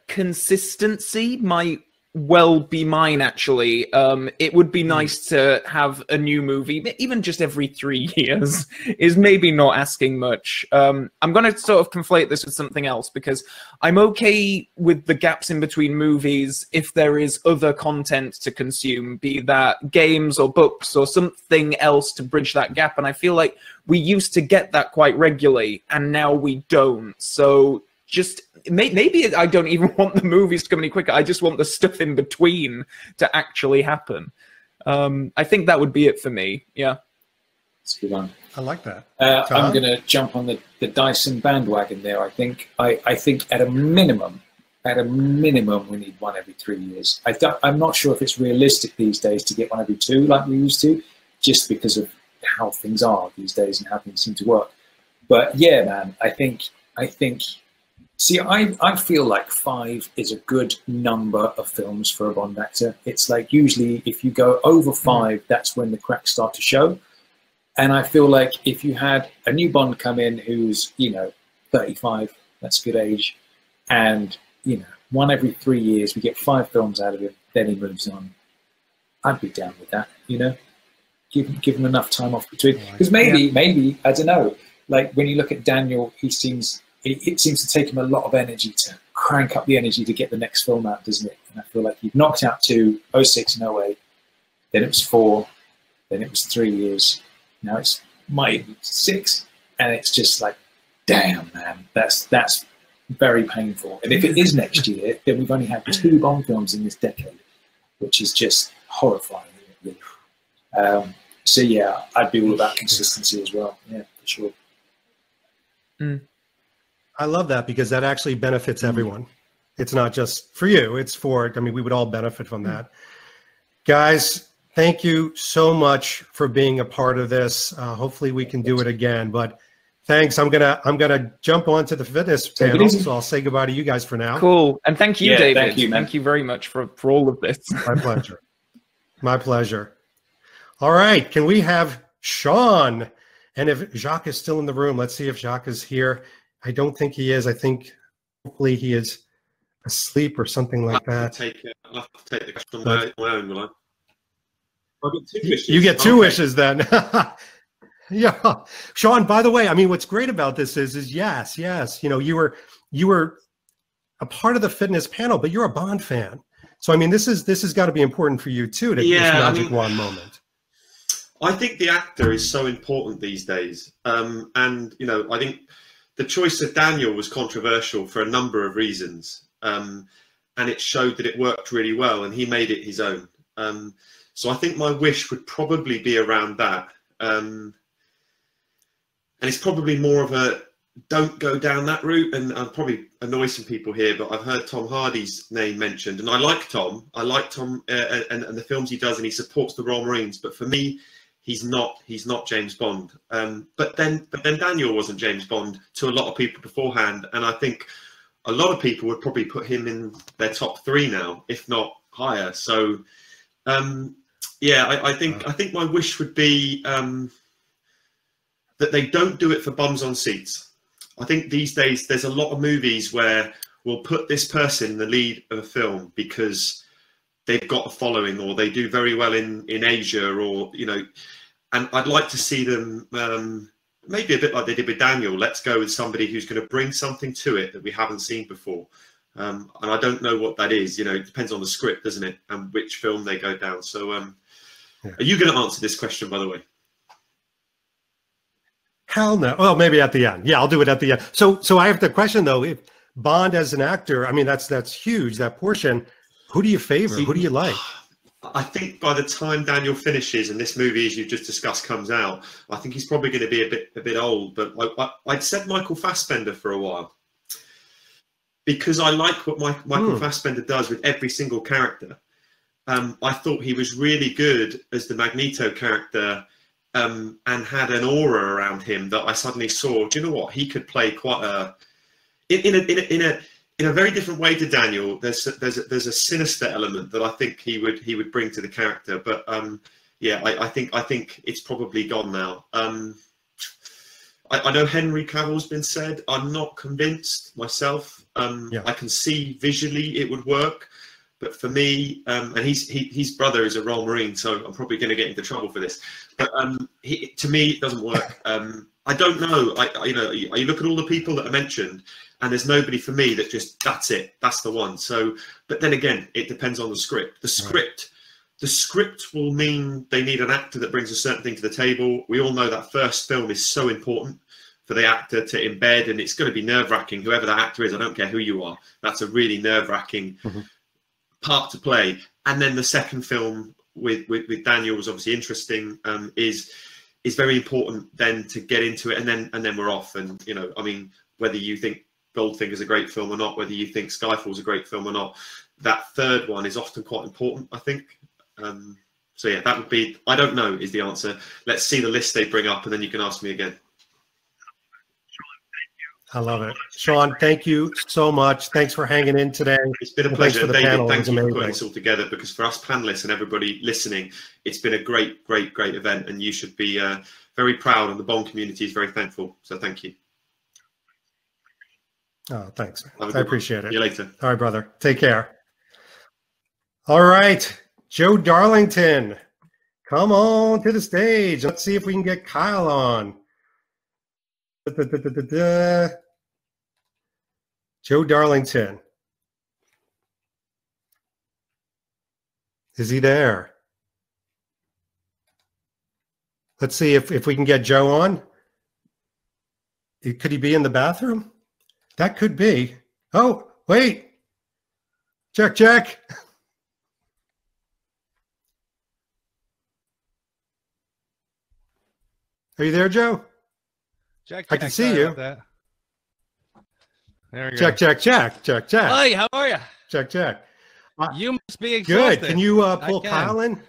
consistency might well be mine, actually. It would be nice to have a new movie, even just every 3 years is maybe not asking much. I'm going to sort of conflate this with something else, because I'm okay with the gaps in between movies if there is other content to consume, be that games or books or something else to bridge that gap. And I feel like we used to get that quite regularly, and now we don't. So just maybe I don't even want the movies to come any quicker. I just want the stuff in between to actually happen. I think that would be it for me. Yeah. That's a good one. I like that. I'm going to jump on the Dyson bandwagon there. I think at a minimum, we need one every 3 years. I'm not sure if it's realistic these days to get one every 2 like we used to, just because of how things are these days and how things seem to work. But yeah, man, I think. See, I feel like 5 is a good number of films for a Bond actor. It's like usually if you go over 5, that's when the cracks start to show. And I feel like if you had a new Bond come in who's, 35, that's a good age, and, one every 3 years, we get 5 films out of him, then he moves on. I'd be down with that, Give him enough time off between. Because maybe, I don't know, like when you look at Daniel, it seems to take him a lot of energy to crank up the energy to get the next film out, doesn't it? And I feel like he knocked out 2, 06 and 08, then it was 4, then it was 3 years, now it's my 6, and it's just like, damn, man, that's very painful. And if it is next year, then we've only had 2 Bond films in this decade, which is just horrifying. So yeah, I'd be all about consistency as well. Yeah, for sure. Mm. I love that, because that actually benefits everyone. It's not just for you, it's for, we would all benefit from that. Guys, thank you so much for being a part of this. Hopefully we can do it again, but thanks. I'm gonna jump onto the fitness panel, so I'll say goodbye to you guys for now. Cool. And thank you, David. Thank you, man. Thank you very much for all of this. My pleasure. My pleasure. All right, can we have Sean? And if Jacques is still in the room, let's see if Jacques is here. I don't think he is. I think hopefully he is asleep or something like that. I'll have to take the question on my own, will I? I've got 2 wishes. You get 2 wishes then. Yeah. Sean, by the way, what's great about this is yes, you were a part of the fitness panel, but you're a Bond fan. So this has got to be important for you too, to this magic wand moment. I think the actor is so important these days. And I think the choice of Daniel was controversial for a number of reasons, and it showed that it worked really well, and he made it his own. So I think my wish would probably be around that, and it's probably more of a don't go down that route. And I'll probably annoy some people here, but I've heard Tom Hardy's name mentioned, and I like Tom. I like Tom and the films he does, and he supports the Royal Marines. But for me, he's not James Bond. But then Daniel wasn't James Bond to a lot of people beforehand, and I think a lot of people would probably put him in their top 3 now, if not higher. So I think my wish would be that they don't do it for bums on seats. I think these days there's a lot of movies where we'll put this person in the lead of a film because they've got a following, or they do very well in Asia, or and I'd like to see them maybe a bit like they did with Daniel. Let's go with somebody who's going to bring something to it that we haven't seen before, and I don't know what that is. It depends on the script, doesn't it, and which film they go down. So are you going to answer this question, by the way? Hell no. Well, maybe at the end. Yeah, I'll do it at the end. So I have the question though. If Bond as an actor, I mean, that's huge. That portion. Who do you favor? Who do you like? I think by the time Daniel finishes and this movie, as you've just discussed, comes out, I think he's probably going to be a bit old. But I'd said Michael Fassbender for a while because I like what Michael Fassbender does with every single character. I thought he was really good as the Magneto character, and had an aura around him that I suddenly saw. Do you know what? He could play quite a in a very different way to Daniel. There's a sinister element that I think he would bring to the character. But yeah, I think it's probably gone now. I know Henry Cavill's been said. I'm not convinced myself. I can see visually it would work, but for me, and his brother is a Royal Marine, so I'm probably going to get into trouble for this. But to me, it doesn't work. I don't know. You look at all the people that are mentioned, and there's nobody for me that just that's it. That's the one. So, but then again, it depends on the script. The script will mean they need an actor that brings a certain thing to the table. We all know that first film is so important for the actor to embed, and it's going to be nerve-wracking. Whoever that actor is, I don't care who you are. That's a really nerve-wracking part to play. And then the second film with Daniel was obviously interesting. Is very important then to get into it, and then we're off. And I mean, whether you think Goldfinger's a great film or not, whether you think Skyfall's a great film or not, that third one is often quite important, I think. So yeah, that would be, I don't know is the answer. Let's see the list they bring up, and then you can ask me again. I love it. Sean, thank you so much. Thanks for hanging in today. It's been a pleasure. David, thank you for putting this all together, because for us panelists and everybody listening, it's been a great event, and you should be very proud, and the Bond community is very thankful. So thank you. Oh, thanks. I appreciate it. See you later. All right, brother. Take care. All right. Joe Darlington, come on to the stage. Let's see if we can get Kyle on. Joe Darlington. Is he there? Let's see if we can get Joe on. Could he be in the bathroom? That could be. Oh, wait. Check. Are you there, Joe? I can see you. There we Check. Hi, how are you? Check. You must be exhausted. Good. Can you pull Kyle in?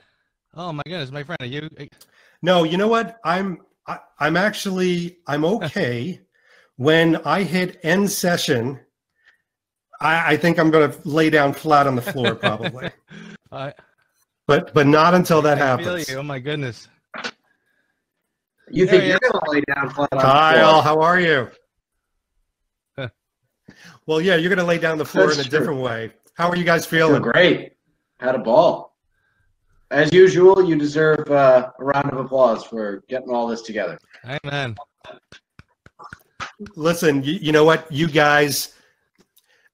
Oh my goodness, my friend, are you? No, you know what? I'm okay. When I hit end session, I think I'm going to lay down flat on the floor probably. But not until that happens. I feel you. Oh my goodness. You think you're going to lay down flat on the floor? Kyle, how are you? Well, yeah, you're going to lay down the floor in a different way. How are you guys feeling? Great. Had a ball. As usual, you deserve a round of applause for getting all this together. Amen. Listen, you know what? You guys,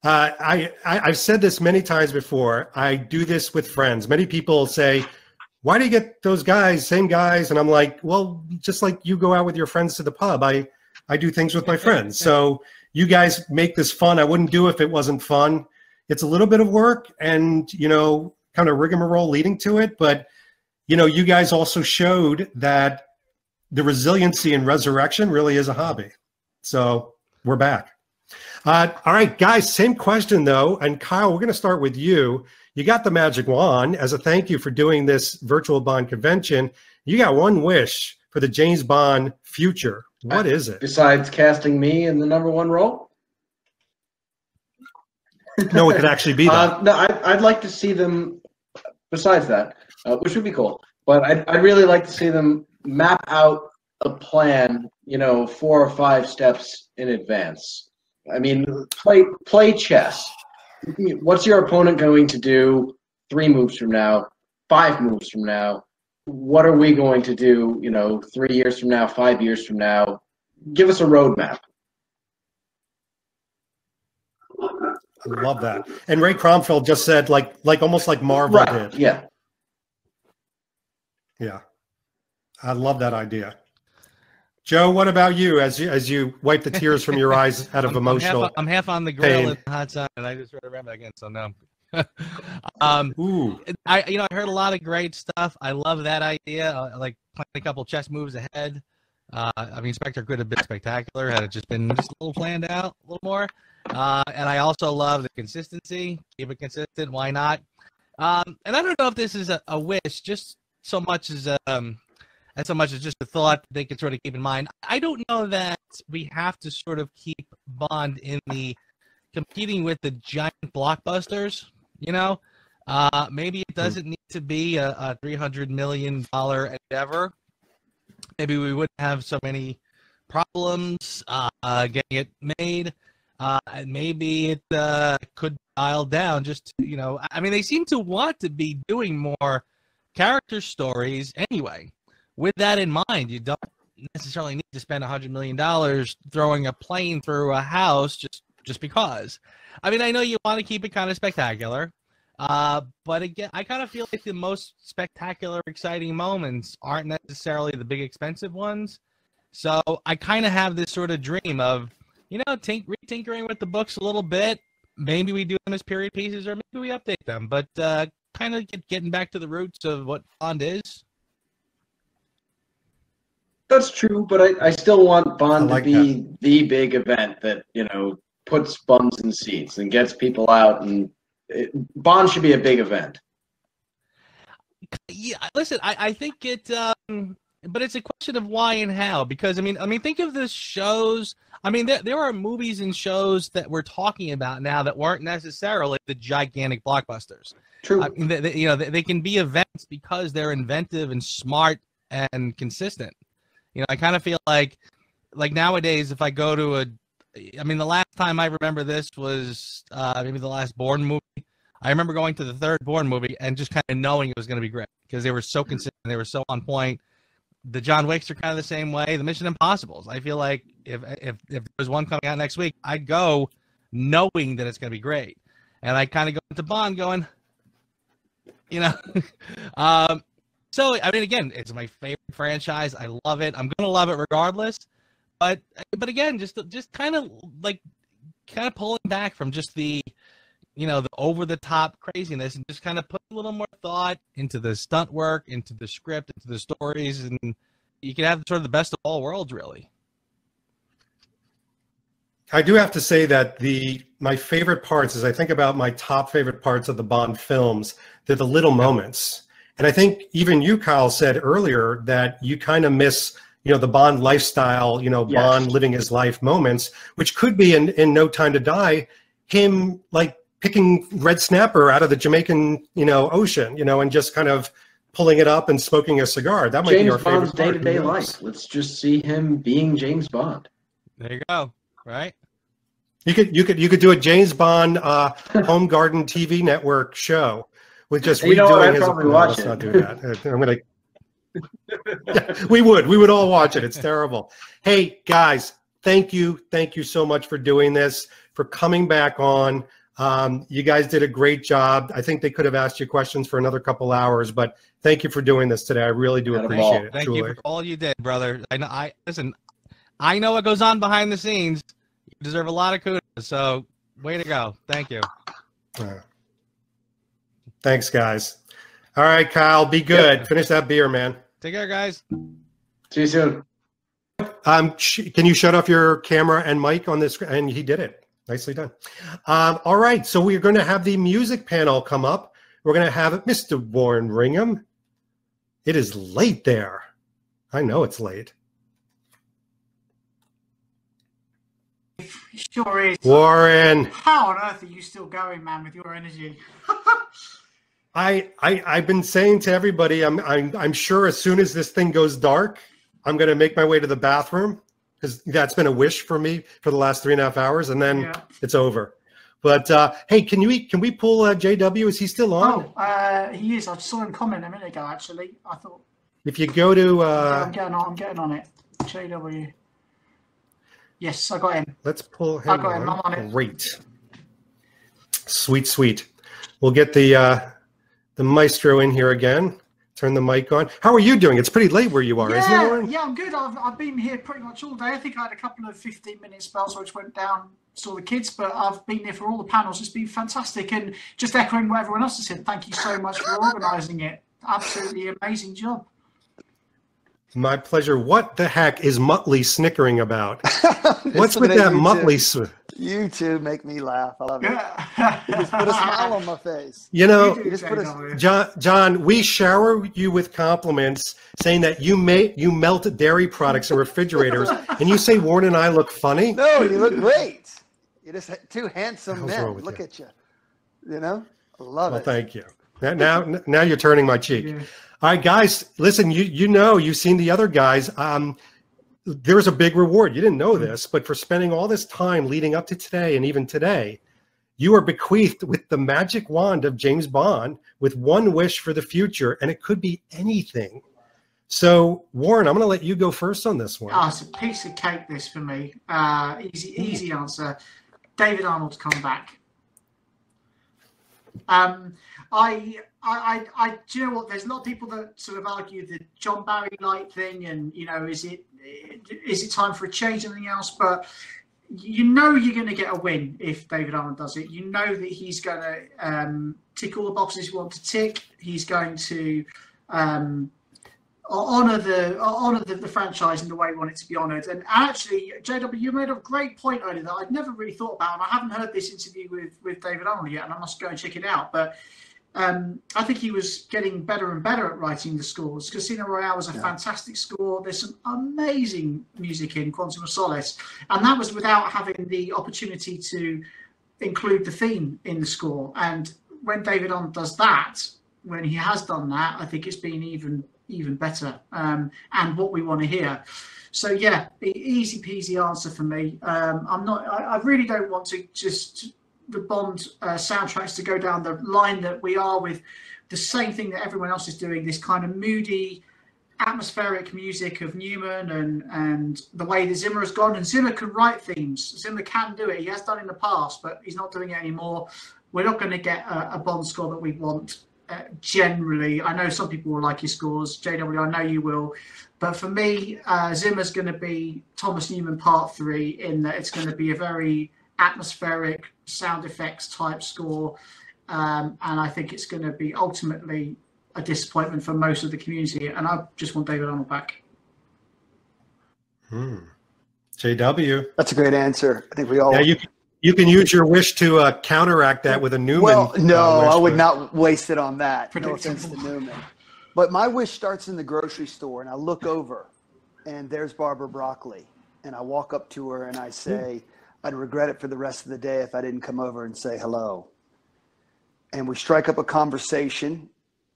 I've said this many times before. I do this with friends. Many people say, why do you get those guys, same guys? And I'm like, well, just like you go out with your friends to the pub, I do things with my friends. So you guys make this fun. I wouldn't do it if it wasn't fun. It's a little bit of work and, kind of rigmarole leading to it. But, you guys also showed that the resiliency and resurrection really is a hobby. So we're back. All right, guys, same question, though. And Kyle, we're going to start with you. You got the magic wand as a thank you for doing this virtual Bond convention. You got one wish for the James Bond future. What is it? Besides casting me in the #1 role? No, it could actually be that. No, I'd like to see them, besides that, which would be cool, but I'd really like to see them map out a plan, 4 or 5 steps in advance. I mean, play chess. What's your opponent going to do 3 moves from now, 5 moves from now? What are we going to do, 3 years from now, 5 years from now? Give us a roadmap. I love that. And Ray Cromfeld just said like almost like Marvel did. Yeah. Yeah. I love that idea. Joe, what about you? As you wipe the tears from your eyes out of emotional, I'm half on the grill pain. in the hot sun, and I just read around again. So no. Ooh. I heard a lot of great stuff. I love that idea. Like playing a couple chess moves ahead. I mean, Spectre could have been spectacular had it just been just a little planned out, a little more. And I also love the consistency. Keep it consistent. Why not? And I don't know if this is a wish, just so much as just a thought they could sort of keep in mind. I don't know that we have to sort of keep Bond in the competing with the giant blockbusters. You know, maybe it doesn't need to be a $300 million endeavor. Maybe we wouldn't have so many problems getting it made. And maybe it could dial down just to, you know, I mean, they seem to want to be doing more character stories anyway. With that in mind, you don't necessarily need to spend $100 million throwing a plane through a house just because. I mean, I know you want to keep it kind of spectacular, but again, I kind of feel like the most spectacular, exciting moments aren't necessarily the big expensive ones. So I kind of have this sort of dream of, you know, retinkering with the books a little bit. Maybe we do them as period pieces, or maybe we update them. But kind of getting back to the roots of what Bond is. That's true, but I still want Bond to be the big event that, you know, puts bums in seats and gets people out. And Bond should be a big event. Yeah, listen, I think it, but it's a question of why and how. Because I mean, think of the shows. I mean, there are movies and shows that we're talking about now that weren't necessarily the gigantic blockbusters. True. I mean, you know, they can be events because they're inventive and smart and consistent. You know, I kind of feel like nowadays, if I go to I mean, the last time I remember this was maybe the last Bourne movie. I remember going to the third Bourne movie and just kind of knowing it was going to be great because they were so consistent, they were so on point. The John Wicks are kind of the same way. The Mission Impossibles. I feel like if there's one coming out next week, I'd go knowing that it's going to be great, and I kind of go into Bond going, you know. So, I mean, again, it's my favorite franchise. I love it. I'm going to love it regardless. But again, just kind of pulling back from just the, you know, the over-the-top craziness and just kind of put a little more thought into the stunt work, into the script, into the stories, and you can have sort of the best of all worlds, really. I do have to say that my favorite parts, as I think about my top favorite parts of the Bond films, they're the little moments. And I think even you, Kyle, said earlier that you kind of miss, you know, the Bond lifestyle, you know, yes. Bond living his life moments, which could be in No Time to Die, him like picking red snapper out of the Jamaican, you know, ocean, you know, and just kind of pulling it up and smoking a cigar. That might be our favorite part. James Bond's day-to-day life. Let's just see him being James Bond. There you go. Right. You could do a James Bond home garden TV network show with just redoing his. Let's not do that. I'm gonna. Yeah, we would all watch it. It's terrible. Hey guys, thank you so much for doing this, for coming back on. You guys did a great job. I think they could have asked you questions for another couple hours, but thank you for doing this today. I really do appreciate it. Thank you for all you did, brother. Listen. I know what goes on behind the scenes. You deserve a lot of kudos. So, way to go. Thank you. Thanks, guys. All right, Kyle, be good. Yep. Finish that beer, man. Take care, guys. See you soon. Can you shut off your camera and mic on this? And he did it. Nicely done. All right, so we're going to have the music panel come up. We're going to have Mr. Warren Ringham. It is late there. I know it's late. Sure is. Warren. How on earth are you still going, man, with your energy? I've been saying to everybody, I'm sure as soon as this thing goes dark, I'm going to make my way to the bathroom, because that's been a wish for me for the last 3.5 hours, and then it's over. But hey, can we pull JW? Is he still on? Oh, he is. I saw him comment a minute ago. Actually, I thought. If you go to. I'm getting on it. JW. Yes, I got him. Let's pull him. I got him. I'm on it. Great. Sweet. We'll get the maestro in here again. turn the mic on. How are you doing? It's pretty late where you are, isn't it, Warren? Yeah, I'm good. I've been here pretty much all day. I think I had a couple of 15-minute spells which went down, saw the kids, but I've been here for all the panels. It's been fantastic. And just echoing what everyone else has said, thank you so much for organising it. Absolutely amazing job. My pleasure. What the heck is Muttley snickering about? What's with that Muttley? You two make me laugh. I love it. You just put a smile on my face. You know, You just put a, John, we shower you with compliments saying that you melt dairy products in refrigerators, and you say Warren and I look funny? No, you look great. You're just two handsome What's men. wrong with Look you? at you. You know? I love Well, it. thank you. Now you're turning my cheek. All right, guys, listen, you've seen the other guys. There's a big reward. You didn't know this, but for spending all this time leading up to today and even today, you are bequeathed with the magic wand of James Bond with one wish for the future, and it could be anything. So, Warren, I'm going to let you go first on this one. Oh, it's a piece of cake, this, for me. Easy answer. David Arnold's come back. Do you know what? There's a lot of people that sort of argue the John Barry light thing, and is it time for a change, anything else? But you're going to get a win if David Arnold does it. You know that he's going to tick all the boxes you want to tick. He's going to honor the franchise in the way we want it to be honored. And actually, JW, you made a great point earlier that I'd never really thought about, and I haven't heard this interview with David Arnold yet, and I must go and check it out. But I think he was getting better and better at writing the scores. Casino Royale was a fantastic score. There's some amazing music in Quantum of Solace, and that was without having the opportunity to include the theme in the score. And when David Arnold does that, when he has done that, I think it's been even better, and what we want to hear. So yeah, easy peasy answer for me. I really don't want to just the Bond soundtracks to go down the line that we are with the same thing that everyone else is doing, this kind of moody, atmospheric music of Newman and the way that Zimmer has gone. And Zimmer can write themes. Zimmer can do it. He has done in the past, but he's not doing it anymore. We're not going to get a Bond score that we want generally. I know some people will like his scores. JW, I know you will. But for me, Zimmer's going to be Thomas Newman Part 3 in that it's going to be a very atmospheric sound effects type score, and I think it's going to be ultimately a disappointment for most of the community, and I just want David Arnold back. JW, that's a great answer. I think we all. Yeah, you can use your wish to counteract that with a Newman. Well, no, wish, I would but... not waste it on that. No offense to Newman, but my wish starts in the grocery store, and I look over, and there's Barbara Broccoli, and I walk up to her and I say, I'd regret it for the rest of the day if I didn't come over and say hello. And we strike up a conversation.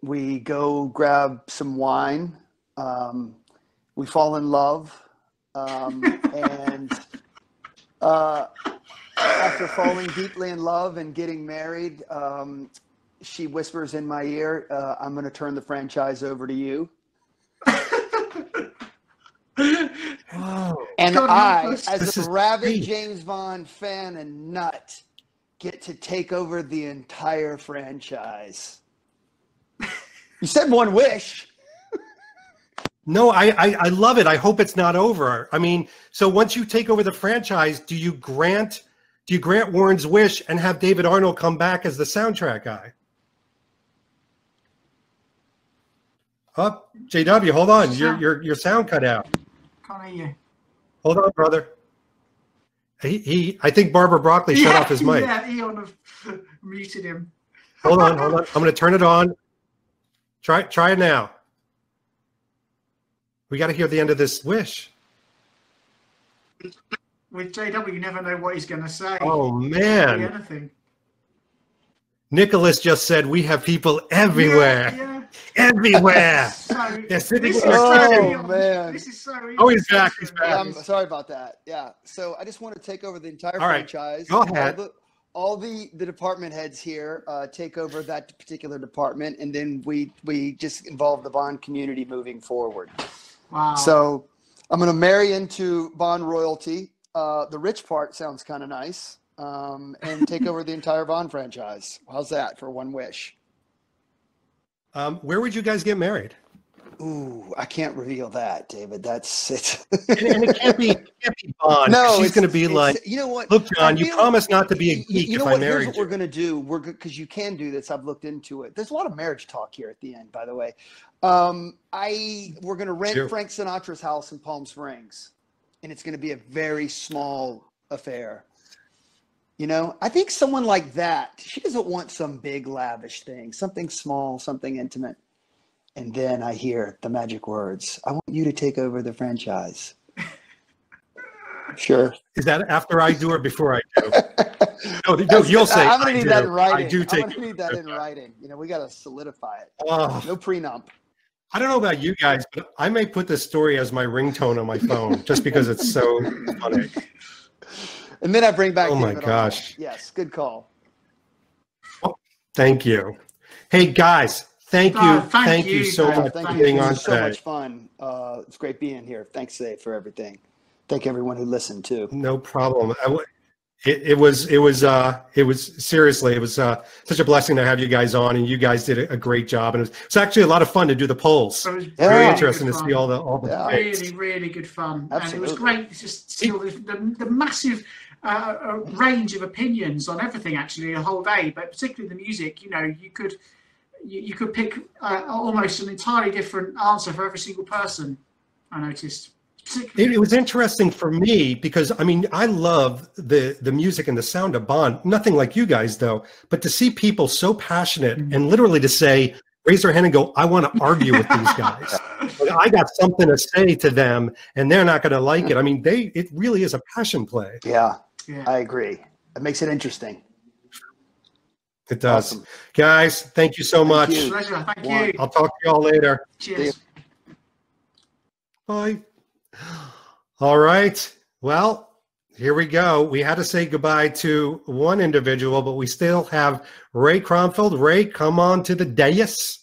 We go grab some wine. We fall in love. And after falling deeply in love and getting married, she whispers in my ear, I'm going to turn the franchise over to you. And I, as a rabid James Bond fan and nut, get to take over the entire franchise. You said one wish. No, I love it. I hope it's not over. I mean, so once you take over the franchise, do you grant Warren's wish and have David Arnold come back as the soundtrack guy? Oh, JW, hold on. Your sound cut out. Can't hear you. Hold on, brother. I think Barbara Broccoli shut off his mic. Yeah, Eon have muted him. Hold on. I'm going to turn it on. Try it now. We got to hear the end of this wish. With JW, you never know what he's going to say. Oh, man. Anything. Nicholas just said we have people everywhere. Yeah. Everywhere. They're sitting in their man. This is so easy. Oh, he's back. He's back. I'm sorry about that. Yeah. So I just want to take over the entire All right. franchise. Go ahead. All the department heads here take over that particular department, and then we just involve the Bond community moving forward. Wow. So I'm going to marry into Bond royalty. The rich part sounds kind of nice, and take over the entire Bond franchise. How's that for one wish? Where would you guys get married? Ooh, I can't reveal that, David. That's it. And it can't be Bond. No, she's going to be like, you know what? Look, John, you promised not to be a geek You know if what? I Here's married what you. we're going to do. We're because you can do this. I've looked into it. There's a lot of marriage talk here at the end, by the way. We're going to rent Frank Sinatra's house in Palm Springs, and it's going to be a very small affair. You know, I think someone like that, she doesn't want some big lavish thing, something small, something intimate. And then I hear the magic words, I want you to take over the franchise. Sure. Is that after I do or before I do? No, you'll say I'm going to need that in writing. I do take I'm going to need that in writing. You know, we got to solidify it. Oh. No prenup. I don't know about you guys, but I may put this story as my ringtone on my phone just because it's so funny. And then I bring back. Oh my David gosh! Arnold. Yes, good call. Oh, thank you. Hey guys, thank you so much for being on so today. Much fun. It's great being here. Thanks, Dave, for everything. Thank everyone who listened too. No problem. It was seriously, it was such a blessing to have you guys on, and you guys did a great job. And it's actually a lot of fun to do the polls. It was very interesting to see all the really, really good fun. Absolutely. And it was great to just see all the massive range of opinions on everything actually the whole day, but particularly the music. You know, you could pick almost an entirely different answer for every single person. I noticed. It was interesting for me because, I mean, I love the music and the sound of Bond. Nothing like you guys, though. But to see people so passionate and literally to say, raise their hand and go, I want to argue with these guys. Like, I got something to say to them, and they're not going to like it. I mean, it really is a passion play. Yeah, I agree. It makes it interesting. It does. Awesome. Guys, thank you so much. Pleasure. Thank you. I'll talk to you all later. Cheers. Bye. All right. Well, here we go. We had to say goodbye to one individual, but we still have Ray Cromfeld. Ray, come on to the dais.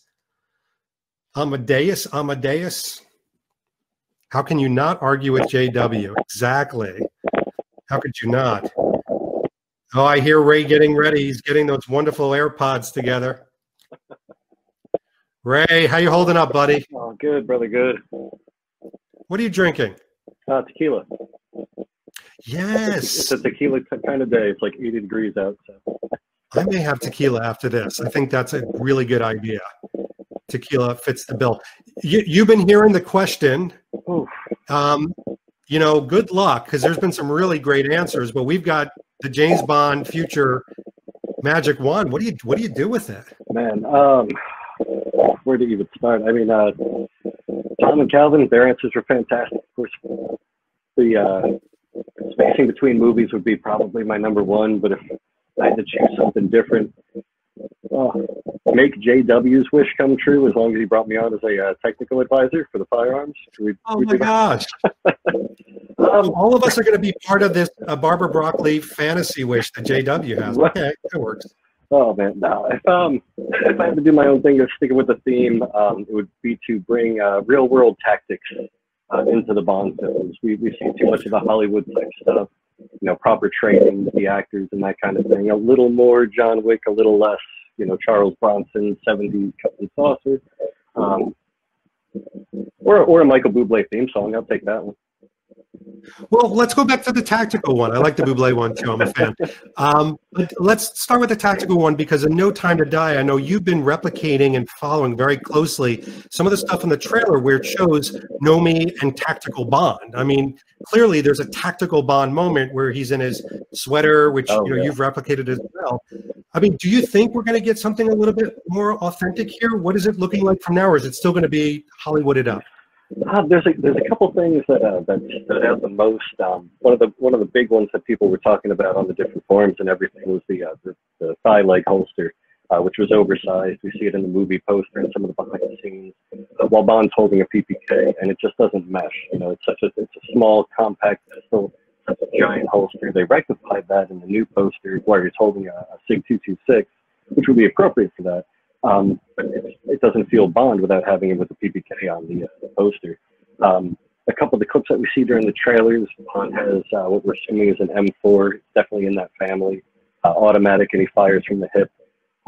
Amadeus. How can you not argue with JW? Exactly. How could you not? Oh, I hear Ray getting ready. He's getting those wonderful AirPods together. Ray, how you holding up, buddy? Oh, good, brother, good. What are you drinking? Tequila. Yes. It's a tequila kind of day. It's like 80 degrees out. So. I may have tequila after this. I think that's a really good idea. Tequila fits the bill. You've been hearing the question. You know, good luck, because there's been some really great answers, but we've got the James Bond future magic wand. What do you do with it? Man, where to even start? I mean, Tom and Calvin, their answers were fantastic. Of course, the spacing between movies would be probably my number one, but if I had to choose something different, make JW's wish come true as long as he brought me on as a technical advisor for the firearms. Oh my gosh. All of us are going to be part of this Barbara Broccoli fantasy wish that JW has. Okay, that works. Oh man, no. If I had to do my own thing, just sticking with the theme, it would be to bring real world tactics into the Bond films. We see too much of the Hollywood type stuff, you know, proper training with the actors and that kind of thing. A little more John Wick, a little less, you know, Charles Bronson, 70s cup and saucer, or a Michael Bublé theme song. I'll take that one. Well, let's go back to the tactical one. I like the Bublé one too. I'm a fan. But let's start with the tactical one, because in No Time to Die, I know you've been replicating and following very closely some of the stuff in the trailer where it shows Nomi and tactical Bond. I mean, clearly there's a tactical Bond moment where he's in his sweater, which you've replicated as well. I mean, do you think we're going to get something a little bit more authentic here? What is it looking like from now, or is it still going to be Hollywooded up? There's a couple things that stood out the most. One of the big ones that people were talking about on the different forums and everything was the thigh leg holster, which was oversized. We see it in the movie poster and some of the behind the scenes, while Bond's holding a PPK, and it just doesn't mesh. You know, it's a small, compact pistol, such a giant holster. They rectified that in the new poster where he's holding a SIG 226, which would be appropriate for that. But it doesn't feel Bond without having him with the PPK on the poster. A couple of the clips that we see during the trailers, Bond has what we're assuming is an M4, definitely in that family, automatic, and he fires from the hip.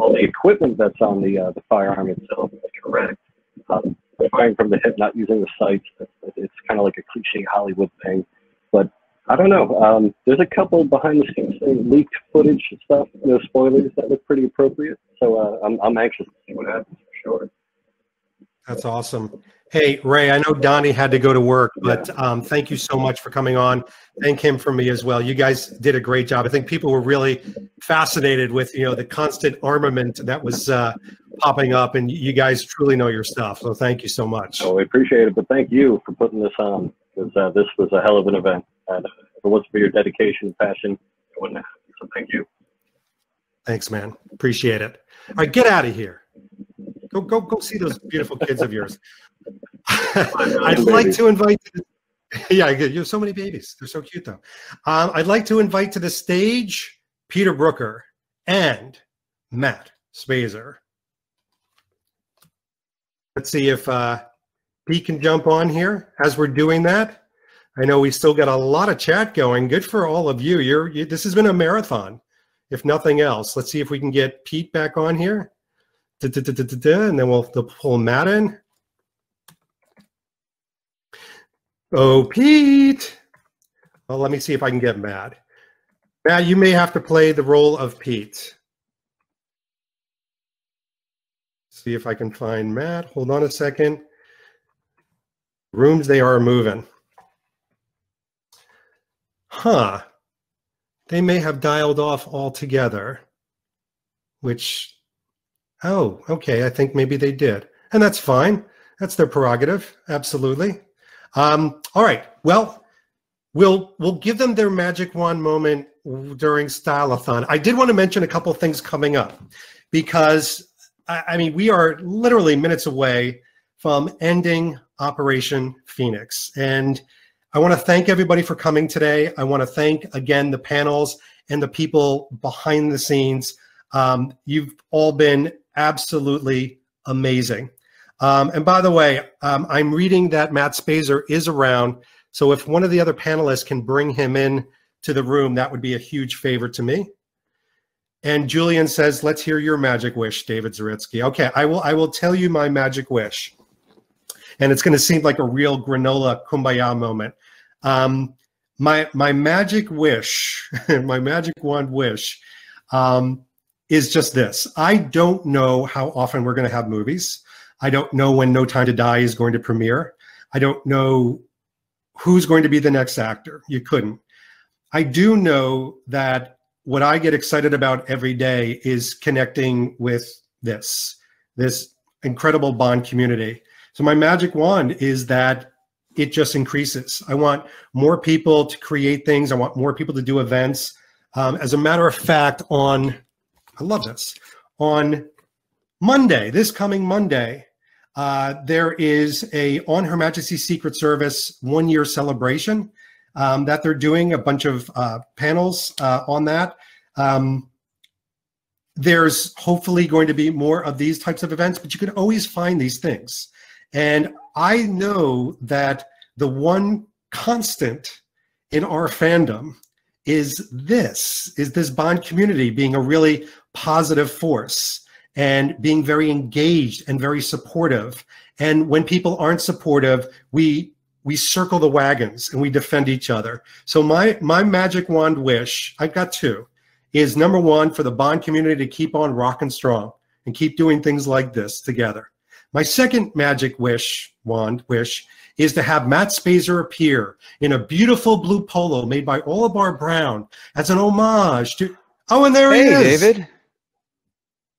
all the equipment that's on the firearm itself is correct. Firing from the hip, not using the sights, it's kind of like a cliche Hollywood thing. But I don't know. There's a couple behind the scenes leaked footage and stuff, no spoilers, that look pretty appropriate. So I'm anxious to see what happens for sure. That's awesome. Hey, Ray, I know Donnie had to go to work, but thank you so much for coming on. Thank him for me as well. You guys did a great job. I think people were really fascinated with, the constant armament that was popping up, and you guys truly know your stuff. So thank you so much. Oh, we appreciate it, but thank you for putting this on, because this was a hell of an event. And if it wasn't for your dedication and passion, it wouldn't happen. So thank you. Thanks, man. Appreciate it. All right, get out of here. Go see those beautiful kids of yours. I'd like to invite. Yeah, you have so many babies. They're so cute, though. I'd like to invite to the stage Peter Brooker and Matt Spazer. Let's see if Pete can jump on here as we're doing that. I know we still got a lot of chat going. Good for all of you. This has been a marathon, if nothing else. Let's see if we can get Pete back on here. And then we'll pull Matt in. Oh, Pete. Well, let me see if I can get Matt. Matt, you may have to play the role of Pete. See if I can find Matt. Hold on a second. Rooms, they are moving. Huh. They may have dialed off altogether, which... Oh, okay. I think maybe they did. And that's fine. That's their prerogative. Absolutely. All right. Well, we'll give them their magic wand moment during Styleathon. I did want to mention a couple things coming up because, I mean, we are literally minutes away from ending Operation Phoenix. And I want to thank everybody for coming today. I want to thank, again, the panels and the people behind the scenes. You've all been absolutely amazing. And by the way, I'm reading that Matt Spazer is around. So if one of the other panelists can bring him in to the room, that would be a huge favor to me. And Julian says, let's hear your magic wish, David Zaritsky. Okay, I will tell you my magic wish. And it's going to seem like a real granola kumbaya moment. My magic wish, my magic wand wish, is just this. I don't know how often we're going to have movies. I don't know when No Time to Die is going to premiere. I don't know who's going to be the next actor. You couldn't. I do know that what I get excited about every day is connecting with this incredible Bond community. So my magic wand is that it just increases. I want more people to create things. I want more people to do events. As a matter of fact, I love this. On Monday, this coming Monday, there is a On Her Majesty's Secret Service 1-year celebration that they're doing, a bunch of panels on that. There's hopefully going to be more of these types of events, but you can always find these things. And I know that the one constant in our fandom is this Bond community being a really positive force and being very engaged and very supportive. And when people aren't supportive, we circle the wagons and we defend each other. So my magic wand wish, I've got two, is number one, for the Bond community to keep on rocking strong and keep doing things like this together. My second magic wand wish is to have Matt Spazer appear in a beautiful blue polo made by Oliver Brown as an homage to, oh, and there he is. Hey, David.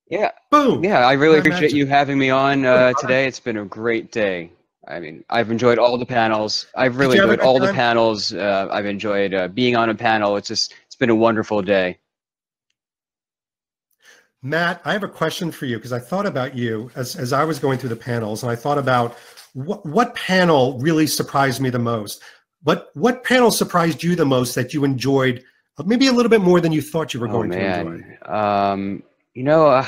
Yeah. Boom. Yeah, I really appreciate you having me on today. It's been a great day. I mean, I've enjoyed all the panels. I've really enjoyed all the panels. I've enjoyed being on a panel. It's been a wonderful day. Matt, I have a question for you because I thought about you as I was going through the panels, and I thought about what panel really surprised me the most. What panel surprised you the most that you enjoyed, maybe a little bit more than you thought you were going to enjoy? You know,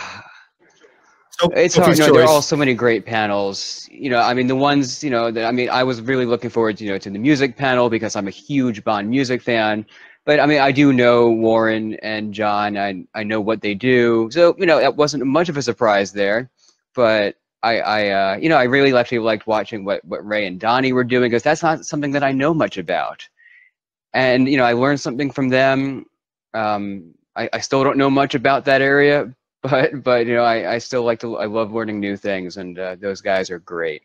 it's hard. You know, there are all so many great panels. You know, I mean, the ones, you know, that I was really looking forward to, you know, to the music panel because I'm a huge Bond music fan. But I mean, I do know Warren and John. I know what they do, so you know that wasn't much of a surprise there. But I you know, I really actually liked watching what Ray and Donnie were doing, because that's not something that I know much about. And you know, I learned something from them. I still don't know much about that area, but you know, I still I love learning new things, and those guys are great.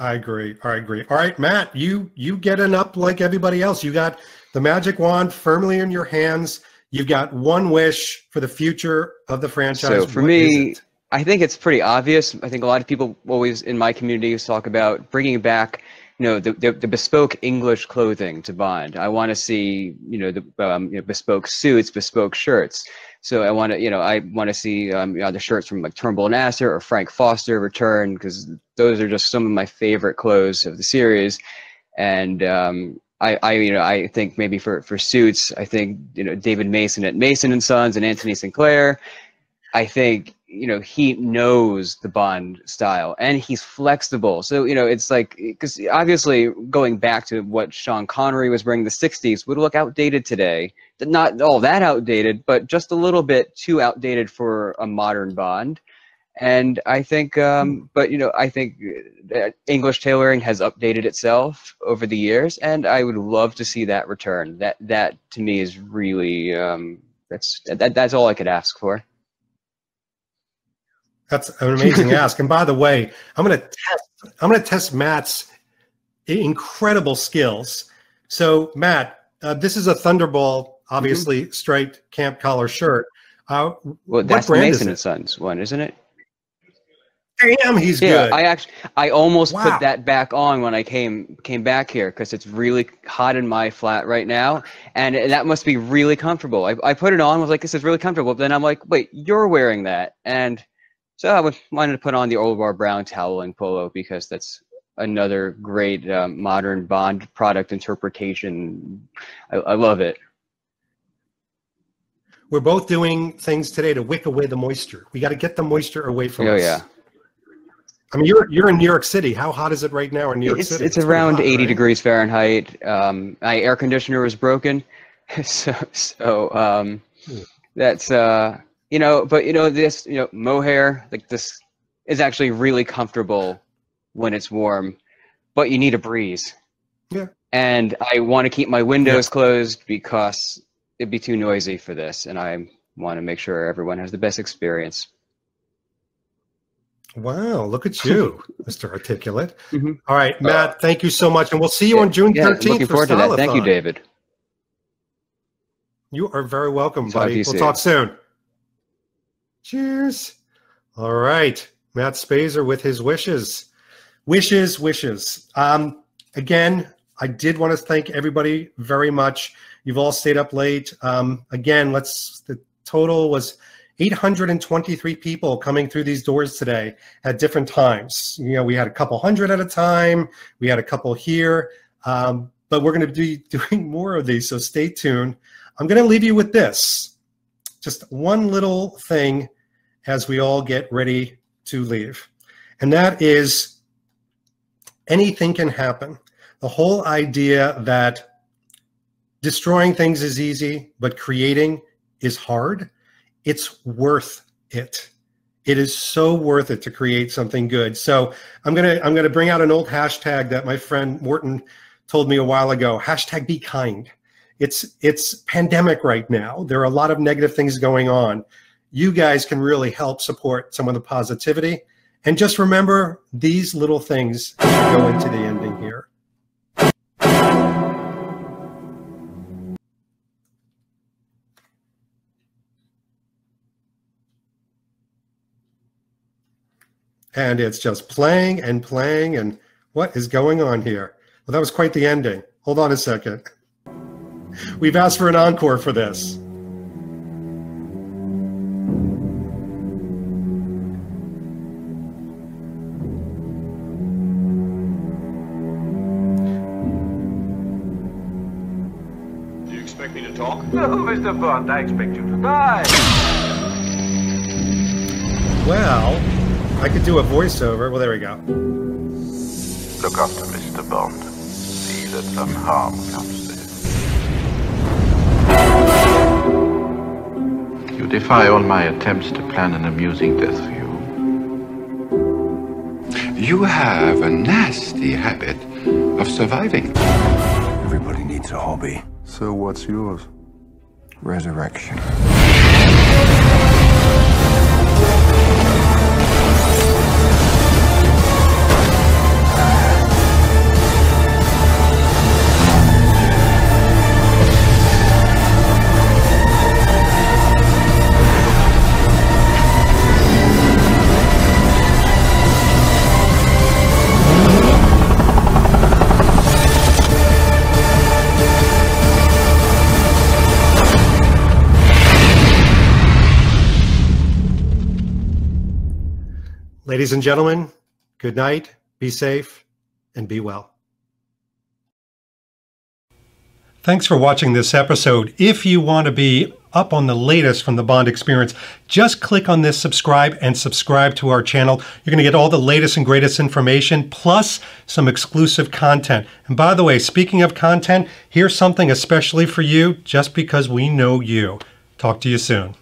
I agree. I agree. All right, Matt, you getting up like everybody else. You got the magic wand firmly in your hands. You've got one wish for the future of the franchise. So for me, I think it's pretty obvious. I think a lot of people always in my community talk about bringing back, you know, the bespoke English clothing to Bond. I want to see, you know, the bespoke suits, bespoke shirts. So I want to see the shirts from like Turnbull and Astor or Frank Foster return, because those are just some of my favorite clothes of the series. And I think maybe for suits, I think, you know, David Mason at Mason and Sons and Anthony Sinclair. I think, you know, he knows the Bond style and he's flexible. So, you know, it's like, because obviously going back to what Sean Connery was wearing in the 60s would look outdated today. Not all that outdated, but just a little bit too outdated for a modern Bond. And I think, but, you know, I think English tailoring has updated itself over the years, and I would love to see that return. That to me is really, that's all I could ask for. That's an amazing ask. And by the way, I'm gonna test Matt's incredible skills. So Matt, this is a Thunderball, obviously striped camp collar shirt. Well, that's the Mason and Sons one, isn't it? Damn, he's good. I almost put that back on when I came back here, because it's really hot in my flat right now, and that must be really comfortable. I put it on, was like, this is really comfortable. But then I'm like, wait, you're wearing that, and so I wanted to put on the Old Bar Brown toweling polo, because that's another great modern Bond product interpretation. I love it. We're both doing things today to wick away the moisture. We got to get the moisture away from us. Oh yeah. I mean, you're in New York City. How hot is it right now in New York City? It's around 80 degrees Fahrenheit. My air conditioner is broken, so that's you know. But you know, this, you know, mohair like this is actually really comfortable when it's warm, but you need a breeze. Yeah. And I want to keep my windows closed because it'd be too noisy for this, and I want to make sure everyone has the best experience. Wow, look at you, Mr. Articulate. All right, Matt, thank you so much. And we'll see you on June 13th. Looking forward to that. Thank you, David. You are very welcome, buddy. We'll talk soon. Cheers. All right, Matt Spazer with his wishes. Wishes. Again, I did want to thank everybody very much. You've all stayed up late. Again, the total was 823 people coming through these doors today at different times. You know, we had a couple hundred at a time. We had a couple here, but we're going to be doing more of these, so stay tuned. I'm going to leave you with this, just one little thing as we all get ready to leave, and that is anything can happen. The whole idea that destroying things is easy, but creating is hard. It's worth it. It is so worth it to create something good. So I'm gonna bring out an old hashtag that my friend Morton told me a while ago. Hashtag be kind. It's pandemic right now. There are a lot of negative things going on. You guys can really help support some of the positivity. And just remember, these little things go into the ending here. And it's just playing and playing, and what is going on here? Well, that was quite the ending. Hold on a second. We've asked for an encore for this. Do you expect me to talk? No, Mr. Bond, I expect you to die. Well, I could do a voiceover. Well, there we go. Look after Mr. Bond. See that some harm comes to him. You defy all my attempts to plan an amusing death for you. You have a nasty habit of surviving. Everybody needs a hobby. So what's yours? Resurrection. Ladies and gentlemen, good night, be safe, and be well. Thanks for watching this episode. If you want to be up on the latest from the Bond experience, just click on this subscribe and subscribe to our channel. You're going to get all the latest and greatest information, plus some exclusive content. And by the way, speaking of content, here's something especially for you, just because we know you. Talk to you soon.